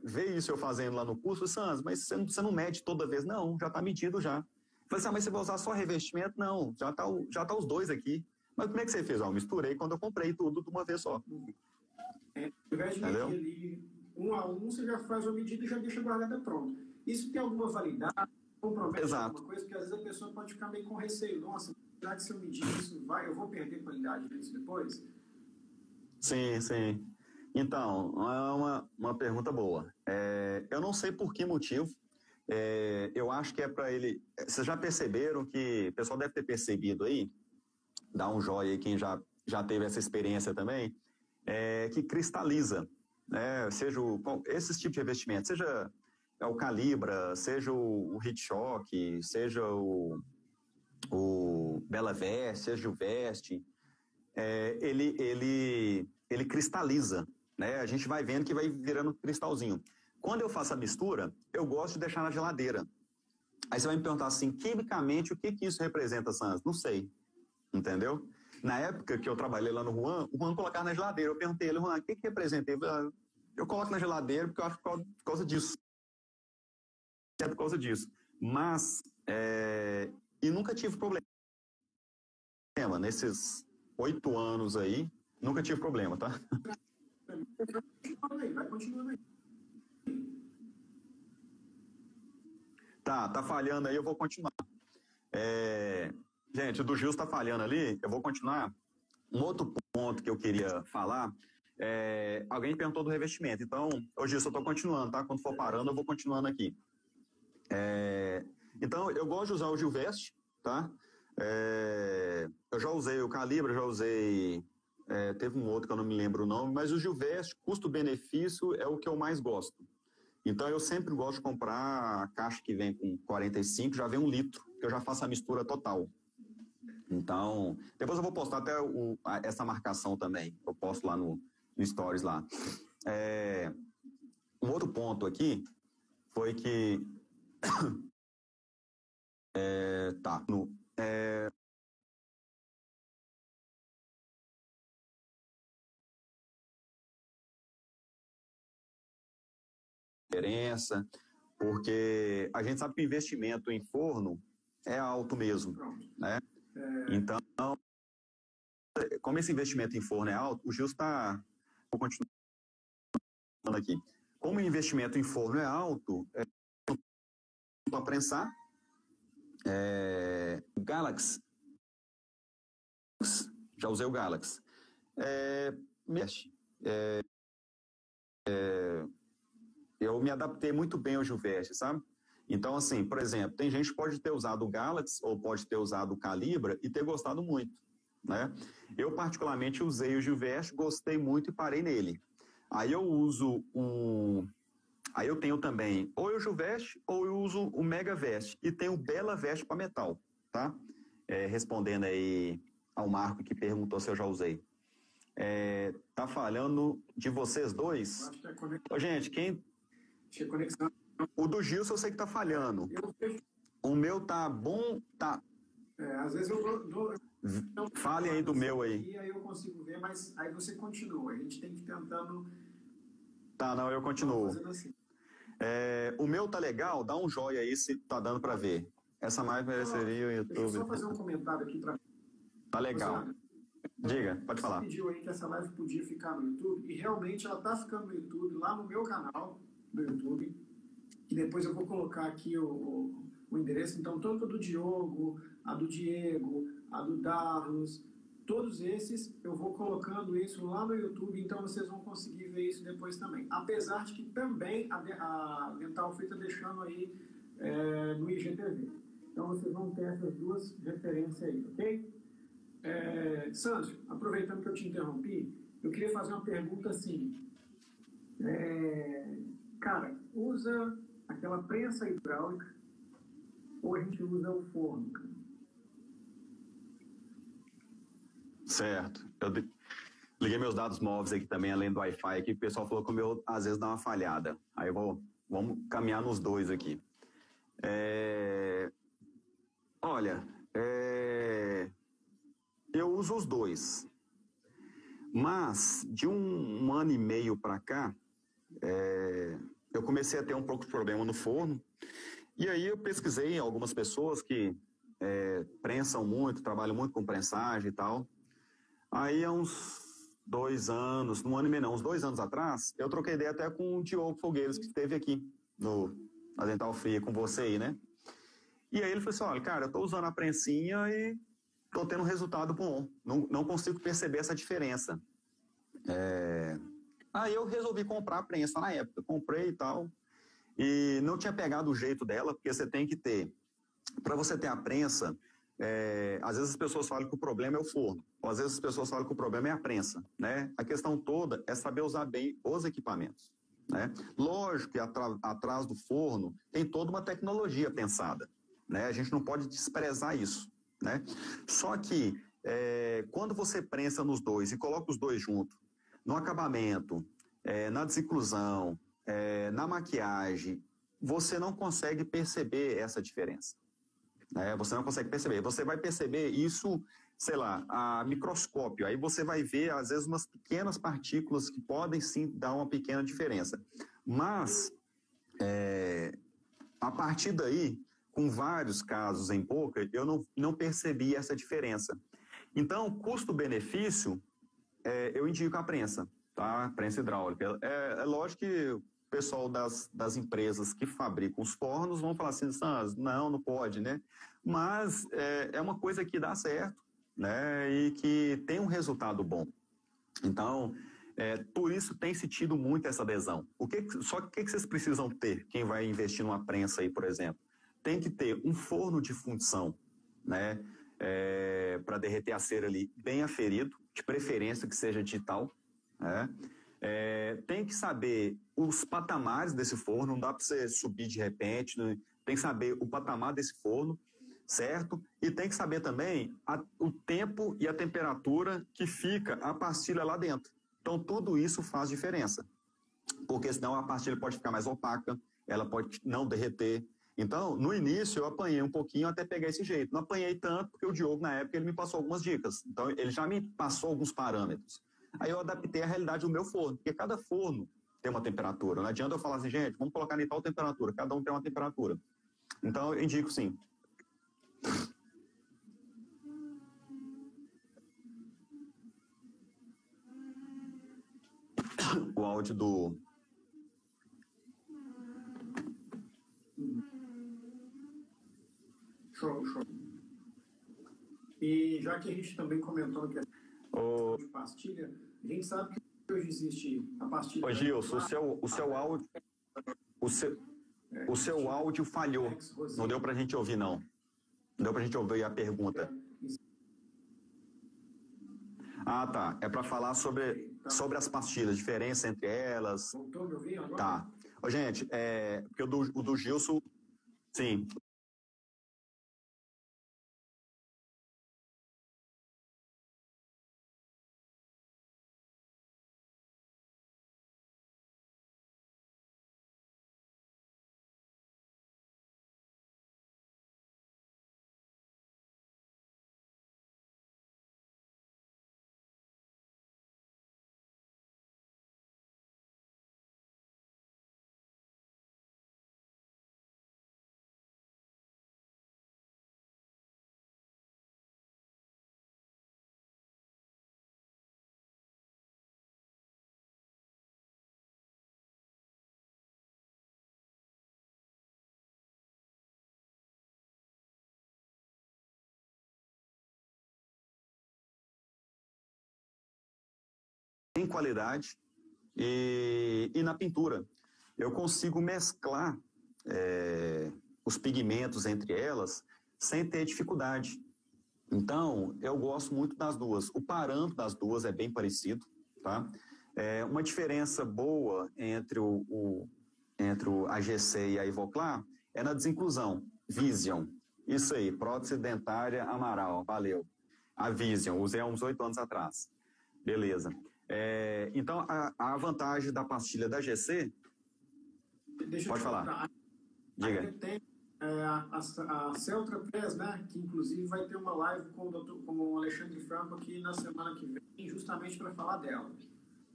vê isso eu fazendo lá no curso, Sans, mas você não mede toda vez? Não, já está medido já. Eu falei assim, mas você vai usar só revestimento? Não, já tá os dois aqui. Mas como é que você fez? Eu misturei quando eu comprei tudo de uma vez só. Ao invés de medir ali 1 a 1, você já faz uma medida e já deixa guardada pronta. Isso tem alguma validade? Compromete alguma coisa? Porque às vezes a pessoa pode ficar meio com receio. Nossa, será que se eu medir isso, eu vou perder qualidade disso depois? Sim, sim. Então, é uma pergunta boa. Eu não sei por que motivo. Eu acho que é para ele... Vocês já perceberam que... O pessoal deve ter percebido aí, dá um joia aí quem já teve essa experiência também, que cristaliza, né? Seja esses tipos de revestimento, seja o Calibra, seja o Heat Shock, seja o Bela Veste, seja o Veste, ele cristaliza, né? A gente vai vendo que vai virando cristalzinho. Quando eu faço a mistura, eu gosto de deixar na geladeira. Aí você vai me perguntar assim, quimicamente, o que isso representa, Sans? Não sei, entendeu? Na época que eu trabalhei lá no Juan, o Juan colocava na geladeira. Eu perguntei a ele, Juan, o que representa? Eu coloco na geladeira porque eu acho que por causa disso. É por causa disso. Mas, e nunca tive problema. Nesses 8 anos aí, nunca tive problema, tá? Vai continuando aí. Tá falhando aí, eu vou continuar. Gente, o do Gil está falhando ali, eu vou continuar. Um outro ponto que eu queria falar, alguém perguntou do revestimento, então, ô Gil, eu estou continuando, tá? Quando for parando, eu vou continuando aqui. Então, eu gosto de usar o Gilveste, tá? Eu já usei o Calibra, já usei... teve um outro que eu não me lembro o nome, mas o Gilveste, custo-benefício, é o que eu mais gosto. Então, eu sempre gosto de comprar a caixa que vem com 45, já vem 1 litro, que eu já faço a mistura total. Então, depois eu vou postar até essa marcação também. Eu posto lá no Stories lá. Um outro ponto aqui foi que... diferença, porque a gente sabe que o investimento em forno é alto mesmo, né? Então, como esse investimento em forno é alto, o Gil está... Vou continuar aqui. Como o investimento em forno é alto, para prensar, Galaxy, já usei o Galaxy. Eu me adaptei muito bem ao Gilveste, sabe? Então, assim, por exemplo, tem gente que pode ter usado o Galaxy ou pode ter usado o Calibra e ter gostado muito, né? Eu, particularmente, usei o Gilveste, gostei muito e parei nele. Aí eu uso Aí eu tenho também ou o Gilveste ou eu uso o Mega Veste e tenho o Bela Veste para metal, tá? Respondendo aí ao Marco que perguntou se eu já usei. Tá falhando de vocês dois? Gente, quem... Conexão. O do Gilson eu sei que tá falhando. O meu tá bom, tá... às vezes eu dou... Fale aí do meu aí. E aí eu consigo ver, mas aí você continua. A gente tem que ir tentando... Tá, não, eu continuo. Assim. O meu tá legal? Dá um joia aí se tá dando para ver. Essa mais mereceria o YouTube. Deixa eu só fazer um comentário aqui para... Tá legal. Diga, pode falar. Você pediu aí que essa live podia ficar no YouTube, e realmente ela tá ficando no YouTube, lá no meu canal do YouTube, e depois eu vou colocar aqui o endereço. Então, tanto a do Diogo, a do Diego, a do Darlos, todos esses eu vou colocando isso lá no YouTube, então vocês vão conseguir ver isso depois também. Apesar de que também a Dental Free está deixando aí no IGTV. Então vocês vão ter essas duas referências aí, ok? Sandro, aproveitando que eu te interrompi, eu queria fazer uma pergunta assim. Cara, usa aquela prensa hidráulica ou a gente usa o forno? Certo. Eu liguei meus dados móveis aqui também, além do Wi-Fi aqui, o pessoal falou que o meu às vezes dá uma falhada. Aí vamos caminhar nos dois aqui. Olha, eu uso os dois. Mas, de um ano e meio para cá, eu comecei a ter um pouco de problema no forno. E aí eu pesquisei algumas pessoas que prensam muito, trabalham muito com prensagem e tal. Aí há uns 2 anos, um ano e meio não, uns 2 anos atrás, eu troquei ideia até com o Diogo Fogueiros, que esteve aqui na Dental Fria com você aí, né? E aí ele falou assim, olha, cara, eu tô usando a prensinha e tô tendo um resultado bom. Não consigo perceber essa diferença. Aí eu resolvi comprar a prensa na época. Comprei e tal. E não tinha pegado o jeito dela, porque você tem que ter... Para você ter a prensa, às vezes as pessoas falam que o problema é o forno. Ou às vezes as pessoas falam que o problema é a prensa, né? A questão toda é saber usar bem os equipamentos, né? Lógico que atrás do forno tem toda uma tecnologia pensada, né? A gente não pode desprezar isso, né? Só que quando você prensa nos dois e coloca os dois juntos, no acabamento, na desinclusão, na maquiagem, você não consegue perceber essa diferença. Você não consegue perceber. Você vai perceber isso, sei lá, a microscópio. Aí você vai ver, às vezes, umas pequenas partículas que podem sim dar uma pequena diferença. Mas, a partir daí, com vários casos em boca, eu não percebi essa diferença. Então, custo-benefício, eu indico a prensa, tá? Prensa hidráulica. É lógico que o pessoal das empresas que fabricam os fornos vão falar assim, não pode, né? Mas é uma coisa que dá certo, né? E que tem um resultado bom. Então, por isso tem se tido muito essa adesão. Só que o que vocês precisam ter, quem vai investir numa prensa aí, por exemplo? Tem que ter um forno de fundição, né? Para derreter a cera ali bem aferido, de preferência que seja digital, né? Tem que saber os patamares desse forno, não dá para você subir de repente, né? Tem que saber o patamar desse forno, certo? E tem que saber também o tempo e a temperatura que fica a pastilha lá dentro. Então, tudo isso faz diferença, porque senão a pastilha pode ficar mais opaca, ela pode não derreter. Então, no início, eu apanhei um pouquinho até pegar esse jeito. Não apanhei tanto, porque o Diogo, na época, ele me passou algumas dicas. Então, ele já me passou alguns parâmetros. Aí eu adaptei a realidade do meu forno, porque cada forno tem uma temperatura. Não adianta eu falar assim, gente, vamos colocar em tal temperatura. Cada um tem uma temperatura. Então, eu indico sim. O áudio do... Show. E já que a gente também comentou que de pastilha, a gente sabe que hoje existe a pastilha... Ô Gilson, o seu áudio... O seu áudio falhou. Não deu pra gente ouvir, não. Não deu pra gente ouvir a pergunta. Ah, tá. É para falar sobre as pastilhas, diferença entre elas. Voltou a me ouvir agora? Tá. Ô, gente, porque o do Gilson... Sim. Em qualidade e na pintura. Eu consigo mesclar os pigmentos entre elas sem ter dificuldade. Então, eu gosto muito das duas. O parâmetro das duas é bem parecido, tá? Uma diferença boa entre a GC e a Ivoclar é na desinclusão. Vision. Isso aí, prótese dentária Amaral. Valeu. A Vision, usei há uns 8 anos atrás. Beleza. Então, a vantagem da pastilha da GC... Pode falar. Diga. Tem a Celtra Press, né, que inclusive vai ter uma live com o Alexandre Franco aqui na semana que vem, justamente para falar dela.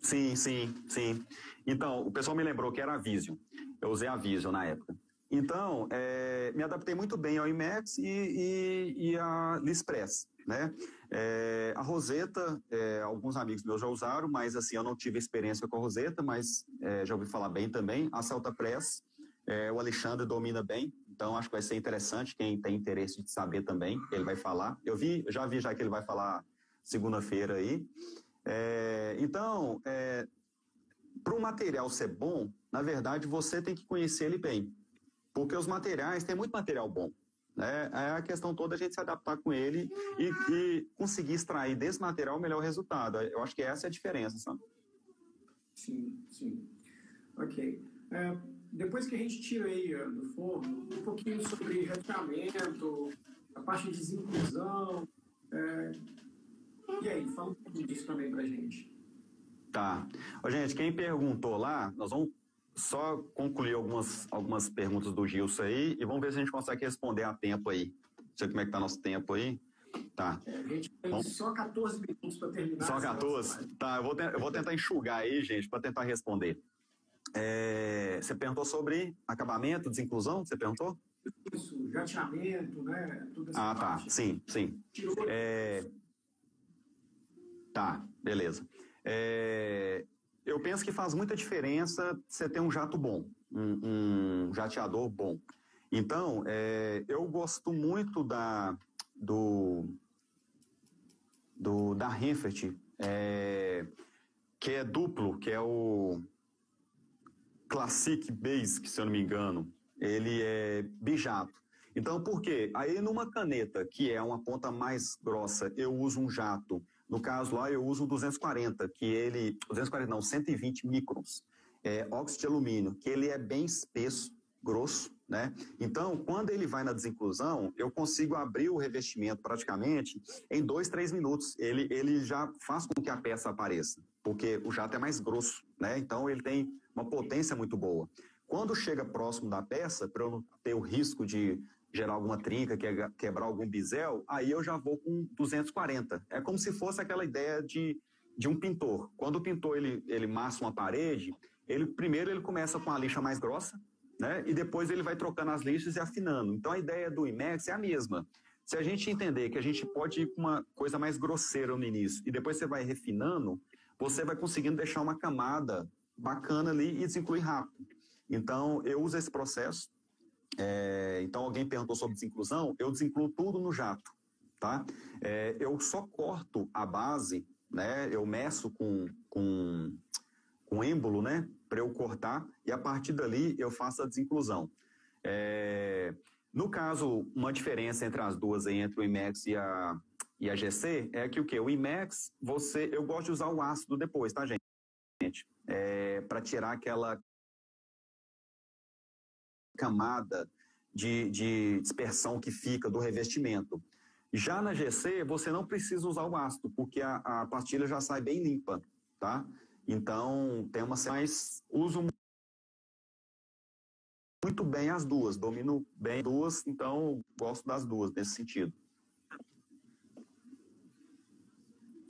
Sim, sim, sim. Então, o pessoal me lembrou que era a Vision. Eu usei a Vision na época. Então, me adaptei muito bem ao IMAX e a Liexpress, né? A Rosetta, alguns amigos meus já usaram, mas assim, eu não tive experiência com a Rosetta, mas já ouvi falar bem também. A Celtapress, o Alexandre domina bem, então acho que vai ser interessante, quem tem interesse de saber também, ele vai falar. Eu já vi que ele vai falar segunda-feira aí. Então, para o material ser bom, na verdade, você tem que conhecer ele bem. Porque os materiais, tem muito material bom. Né? É a questão toda a gente se adaptar com ele e conseguir extrair desse material o melhor resultado. Eu acho que essa é a diferença, sabe? Sim, sim. Ok. Depois que a gente tira aí do forno, um pouquinho sobre refinamento, a parte de desinclusão. E aí, fala um pouquinho disso também pra gente. Tá. Gente, quem perguntou lá, nós vamos só concluir algumas perguntas do Gilson aí e vamos ver se a gente consegue responder a tempo aí. Não sei como é que tá nosso tempo aí. Tá. A gente tem só 14 minutos para terminar. Só 14? Tá, eu vou tentar enxugar aí, gente, para tentar responder. Você perguntou sobre acabamento, desinclusão? Você perguntou? Isso, jateamento, né? Tudo essa parte. Tá. Sim, sim. Tá, beleza. Eu penso que faz muita diferença você ter um jato bom, um jateador bom. Então, eu gosto muito da Renfert, que é duplo, que é o Classic Basic, se eu não me engano. Ele é bijato. Então, por quê? Aí, numa caneta, que é uma ponta mais grossa, eu uso um jato. No caso lá, eu uso o 240, que ele... 240 não, 120 microns. Óxido de alumínio, que ele é bem espesso, grosso, né? Então, quando ele vai na desinclusão, eu consigo abrir o revestimento praticamente em 2, 3 minutos. Ele já faz com que a peça apareça, porque o jato é mais grosso, né? Então, ele tem uma potência muito boa. Quando chega próximo da peça, para eu não ter o risco de gerar alguma trinca, quebrar algum bisel, aí eu já vou com 240. É como se fosse aquela ideia de um pintor. Quando o pintor ele massa uma parede, primeiro ele começa com a lixa mais grossa, né? E depois ele vai trocando as lixas e afinando. Então a ideia do IMAX é a mesma. Se a gente entender que a gente pode ir com uma coisa mais grosseira no início e depois você vai refinando, você vai conseguindo deixar uma camada bacana ali e desincluir rápido. Então eu uso esse processo. Então alguém perguntou sobre desinclusão, eu desincluo tudo no jato, tá? Eu só corto a base, né? Eu meço com êmbolo, né? Para eu cortar e a partir dali eu faço a desinclusão. No caso, uma diferença entre as duas, aí, entre o IMAX e a GC, é que o quê? O IMAX, eu gosto de usar o ácido depois, tá, gente? Para tirar aquela camada de dispersão que fica do revestimento. Já na GC, você não precisa usar o ácido, porque a pastilha já sai bem limpa, tá? Então, tem uma... Mas uso muito bem as duas, domino bem as duas, então gosto das duas nesse sentido.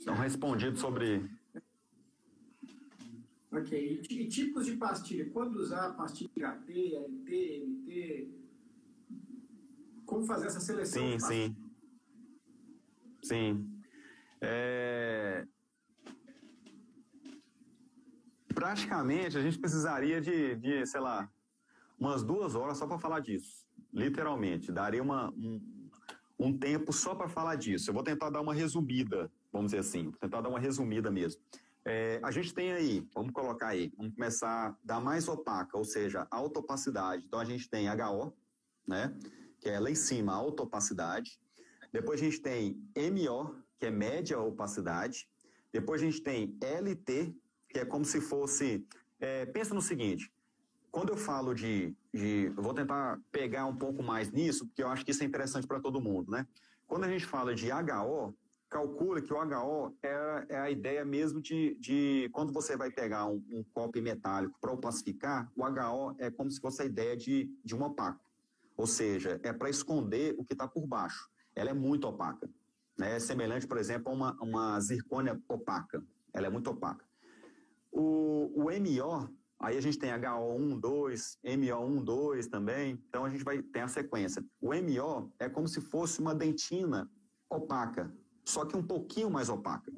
Então, respondido sobre... Ok. E tipos de pastilha? Quando usar pastilha HT, LT, MT? Como fazer essa seleção? Sim. Praticamente, a gente precisaria de, sei lá, umas 2 horas só para falar disso. Literalmente. Daria um tempo só para falar disso. Eu vou tentar dar uma resumida, vamos dizer assim. Vou tentar dar uma resumida mesmo. A gente tem aí, vamos colocar aí, vamos começar da mais opaca, ou seja, alta opacidade. Então a gente tem HO, né, que é lá em cima, alta opacidade. Depois a gente tem MO, que é média opacidade. Depois a gente tem LT, que é como se fosse... pensa no seguinte, quando eu falo eu vou tentar pegar um pouco mais nisso, porque eu acho que isso é interessante para todo mundo, né? Quando a gente fala de HO, calcula que o HO é a ideia mesmo de quando você vai pegar um copo metálico para opacificar, o HO é como se fosse a ideia de um opaco. Ou seja, é para esconder o que está por baixo. Ela é muito opaca. Né? É semelhante, por exemplo, a uma zircônia opaca. Ela é muito opaca. O MO, aí a gente tem HO1, 2, MO1, 2 também, então a gente vai ter a sequência. O MO é como se fosse uma dentina opaca, só que um pouquinho mais opaca,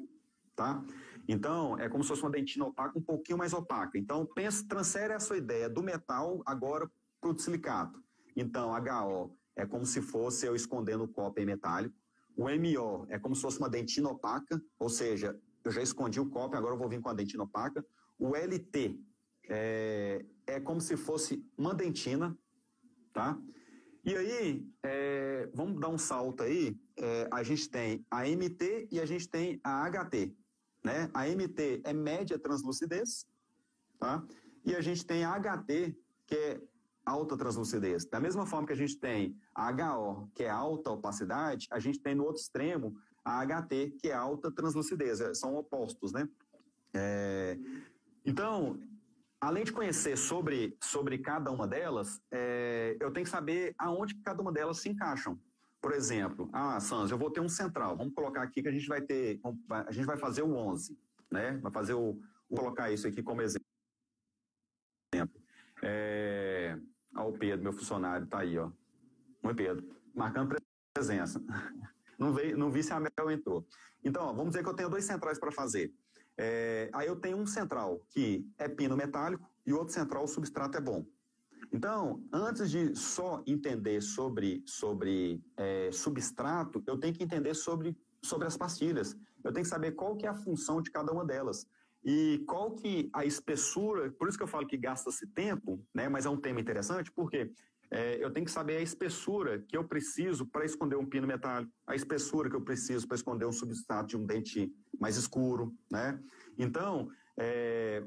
tá? Então, é como se fosse uma dentina opaca um pouquinho mais opaca. Então, transfere a sua ideia do metal agora para o silicato. Então, HO é como se fosse eu escondendo o cópper metálico. O MO é como se fosse uma dentina opaca, ou seja, eu já escondi o cópper, agora eu vou vir com a dentina opaca. O LT é como se fosse uma dentina, tá? E aí, vamos dar um salto aí, a gente tem a MT e a gente tem a HT, né? A MT é média translucidez, tá? E a gente tem a HT, que é alta translucidez. Da mesma forma que a gente tem a HO, que é alta opacidade, a gente tem no outro extremo a HT, que é alta translucidez. São opostos, né? Então, além de conhecer sobre cada uma delas, eu tenho que saber aonde cada uma delas se encaixam. Por exemplo, Sans, eu vou ter um central. Vamos colocar aqui que a gente vai fazer o 11, né? Vai fazer vou colocar isso aqui como exemplo. O Pedro, meu funcionário, tá aí, ó. Oi, Pedro, marcando presença. Não vi se a Mel entrou. Então, ó, vamos dizer que eu tenho 2 centrais para fazer. Aí eu tenho um central que é pino metálico e o outro central, o substrato é bom. Então, antes de só entender sobre substrato, eu tenho que entender sobre as pastilhas. Eu tenho que saber qual que é a função de cada uma delas. E qual que a espessura, por isso que eu falo que gasta-se tempo, né? Mas é um tema interessante, porque eu tenho que saber a espessura que eu preciso para esconder um pino metálico, a espessura que eu preciso para esconder um substrato de um dente mais escuro, né? Então,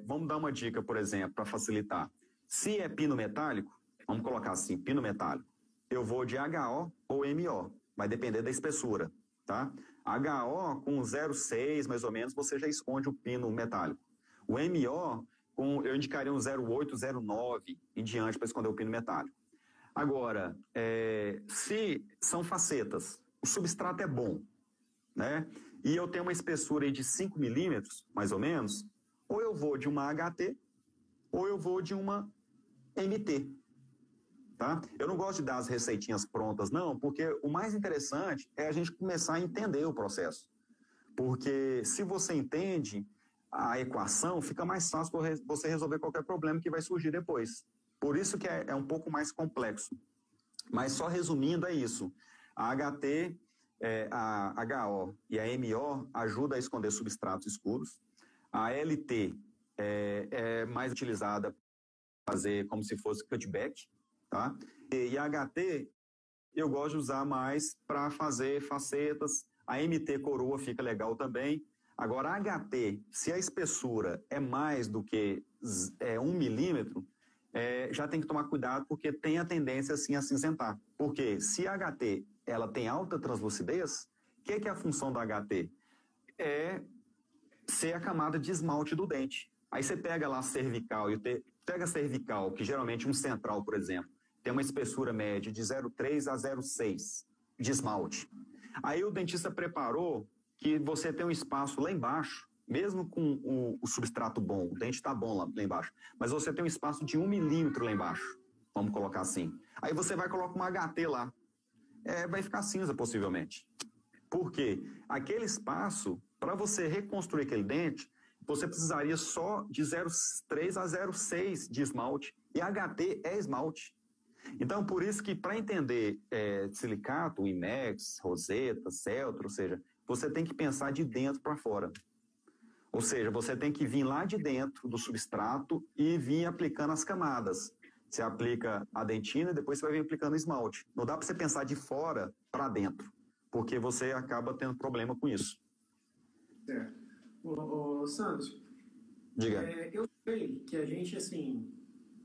vamos dar uma dica, por exemplo, para facilitar. Se é pino metálico, vamos colocar assim, pino metálico, eu vou de HO ou MO, vai depender da espessura, tá? HO com 0,6 mais ou menos, você já esconde o pino metálico. O MO, eu indicaria um 0,8, 0,9 em diante para esconder o pino metálico. Agora, se são facetas, o substrato é bom, né? E eu tenho uma espessura aí de 5 milímetros, mais ou menos, ou eu vou de uma HT, ou eu vou de uma MT, tá? Eu não gosto de dar as receitinhas prontas, não, porque o mais interessante é a gente começar a entender o processo. Porque se você entende a equação, fica mais fácil você resolver qualquer problema que vai surgir depois. Por isso que é um pouco mais complexo. Mas só resumindo, é isso. A HT, a HO e a MO ajudam a esconder substratos escuros. A LT é mais utilizada para fazer como se fosse cutback, tá? E a HT eu gosto de usar mais para fazer facetas. A MT coroa fica legal também. Agora, a HT, se a espessura é mais do que 1 milímetro, já tem que tomar cuidado porque tem a tendência assim a cinzentar. Porque se a HT ela tem alta translucidez, o que é a função da HT? É ser a camada de esmalte do dente. Aí você pega lá a cervical, pega a cervical, que geralmente um central, por exemplo, tem uma espessura média de 0,3 a 0,6 de esmalte. Aí o dentista preparou que você tem um espaço lá embaixo, mesmo com o substrato bom, o dente está bom lá embaixo, mas você tem um espaço de 1 milímetro lá embaixo, vamos colocar assim. Aí você vai colocar uma HT lá, vai ficar cinza possivelmente. Por quê? Aquele espaço, para você reconstruir aquele dente, você precisaria só de 0,3 a 0,6 de esmalte, e HT é esmalte. Então, por isso que para entender silicato, IMEX, Roseta, Celtra, ou seja, você tem que pensar de dentro para fora. Ou seja, você tem que vir lá de dentro do substrato e vir aplicando as camadas. Você aplica a dentina e depois você vai vir aplicando esmalte. Não dá para você pensar de fora para dentro, porque você acaba tendo problema com isso. Certo. Santos, diga. Eu sei que a gente, assim,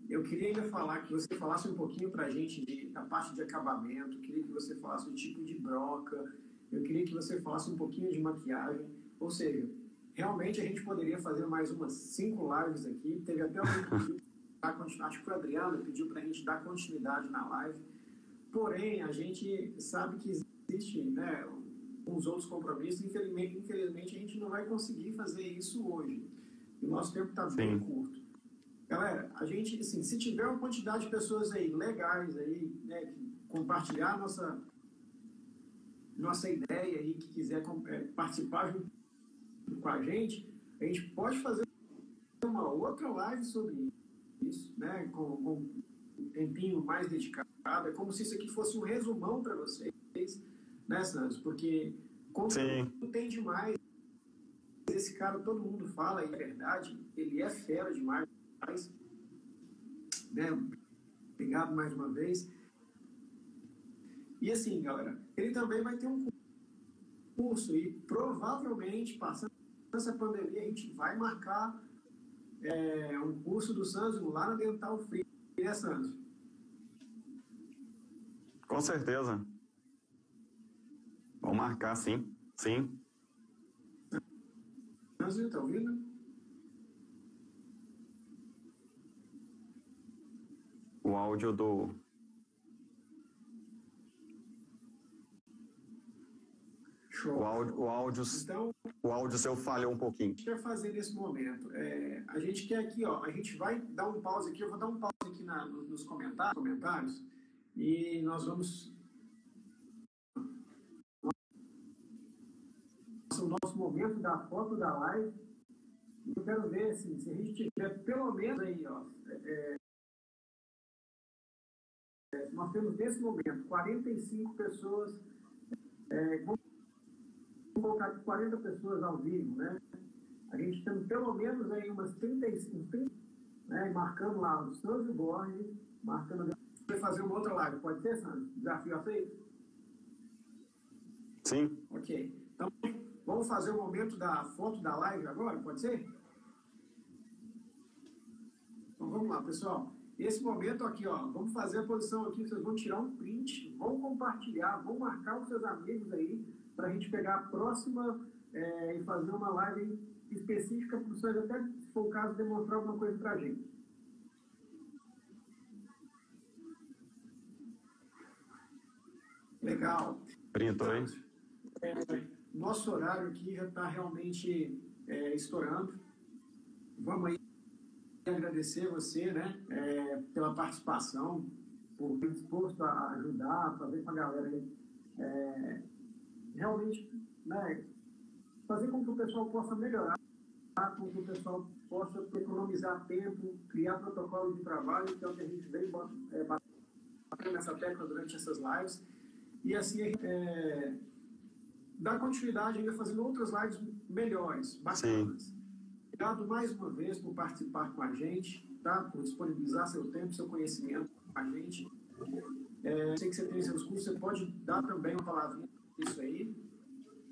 eu queria ainda falar que você falasse um pouquinho para a gente da parte de acabamento, eu queria que você falasse o tipo de broca, eu queria que você falasse um pouquinho de maquiagem, ou seja, realmente a gente poderia fazer mais umas 5 lives aqui, teve até alguém que pediu para continuar, acho que foi a Adriana, pediu para a gente dar continuidade na live, porém a gente sabe que existe, né, uns outros compromissos, infelizmente a gente não vai conseguir fazer isso hoje. O nosso tempo está bem curto. Galera, a gente, assim, se tiver uma quantidade de pessoas aí legais aí, né, que compartilhar nossa ideia aí, que quiser participar junto com a gente pode fazer uma outra live sobre isso, né, com um tempinho mais dedicado. É como se isso aqui fosse um resumão para vocês, né, Santos? Porque como tem demais, esse cara todo mundo fala, e é verdade, ele é fera demais, né? Obrigado mais uma vez. E assim, galera, ele também vai ter um curso e provavelmente, passando essa pandemia, a gente vai marcar um curso do Santos lá na Dental Free, né, Santos? Com certeza. Vamos marcar, sim. Sim. Santos, está ouvindo? O áudio do... Show. O áudio seu falhou um pouquinho. O que a gente quer fazer nesse momento? A gente quer aqui, ó, a gente vai dar um pause aqui, eu vou dar um pause aqui nos comentários, e nós vamos... O nosso momento da foto da live, eu quero ver, assim, se a gente tiver pelo menos aí, ó, nós temos nesse momento 45 pessoas, vamos colocar aqui 40 pessoas ao vivo, né? A gente tem pelo menos aí umas 35, né? Marcando lá o Sandro Borges, marcando... Vai fazer uma outra live, pode ser, Sandro? Desafio aceito? Sim. Ok. Então, vamos fazer o momento da foto da live agora, pode ser? Então, vamos lá, pessoal. Esse momento aqui, ó, vamos fazer a posição aqui, vocês vão tirar um print, vão compartilhar, vão marcar os seus amigos aí, para a gente pegar a próxima e fazer uma live específica para vocês, até se for o caso, demonstrar alguma coisa para a gente. Legal. Printou, hein? Nosso horário aqui já está realmente estourando. Vamos aí agradecer você, né, pela participação, por estar disposto a ajudar, a fazer com a galera aí, realmente, né, fazer com que o pessoal possa melhorar, com que o pessoal possa economizar tempo, criar protocolo de trabalho, que é o que a gente vem batendo nessa tecla durante essas lives, e assim dar continuidade ainda fazendo outras lives melhores, bacanas. Sim. Obrigado mais uma vez por participar com a gente, tá? Por disponibilizar seu tempo, seu conhecimento com a gente. Sei que você tem seus cursos, você pode dar também uma palavrinha disso aí,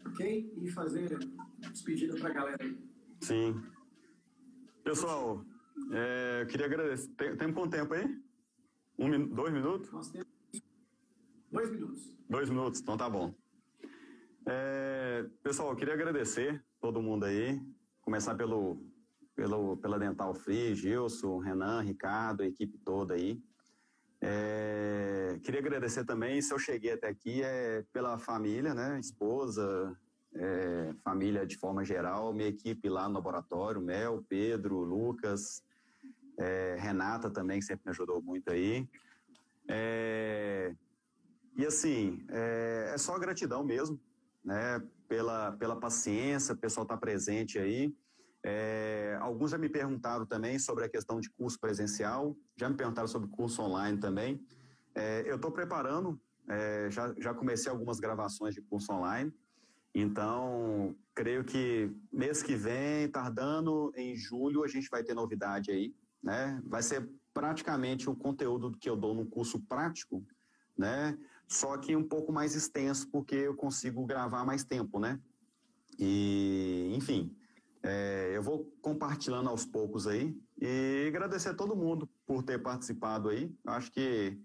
ok? E fazer despedida para a galera aí. Sim. Pessoal, eu queria agradecer. Tem quanto tempo aí? 2 minutos? Nós temos 2 minutos. 2 minutos, então tá bom. Pessoal, eu queria agradecer todo mundo aí. Começar pela Dental Free, Gilson, Renan, Ricardo, a equipe toda aí. Queria agradecer também, se eu cheguei até aqui, pela família, né? Esposa, família de forma geral, minha equipe lá no laboratório, Mel, Pedro, Lucas, Renata também, que sempre me ajudou muito aí. E assim, é só gratidão mesmo, né? Pela paciência, o pessoal está presente aí. Alguns já me perguntaram também sobre a questão de curso presencial, já me perguntaram sobre curso online também. Eu estou preparando, já comecei algumas gravações de curso online, então creio que mês que vem, tardando em julho, a gente vai ter novidade aí, né? Vai ser praticamente o conteúdo que eu dou no curso prático, né? Só que um pouco mais extenso, porque eu consigo gravar mais tempo, né? E, enfim, eu vou compartilhando aos poucos aí e agradecer a todo mundo por ter participado aí. Acho que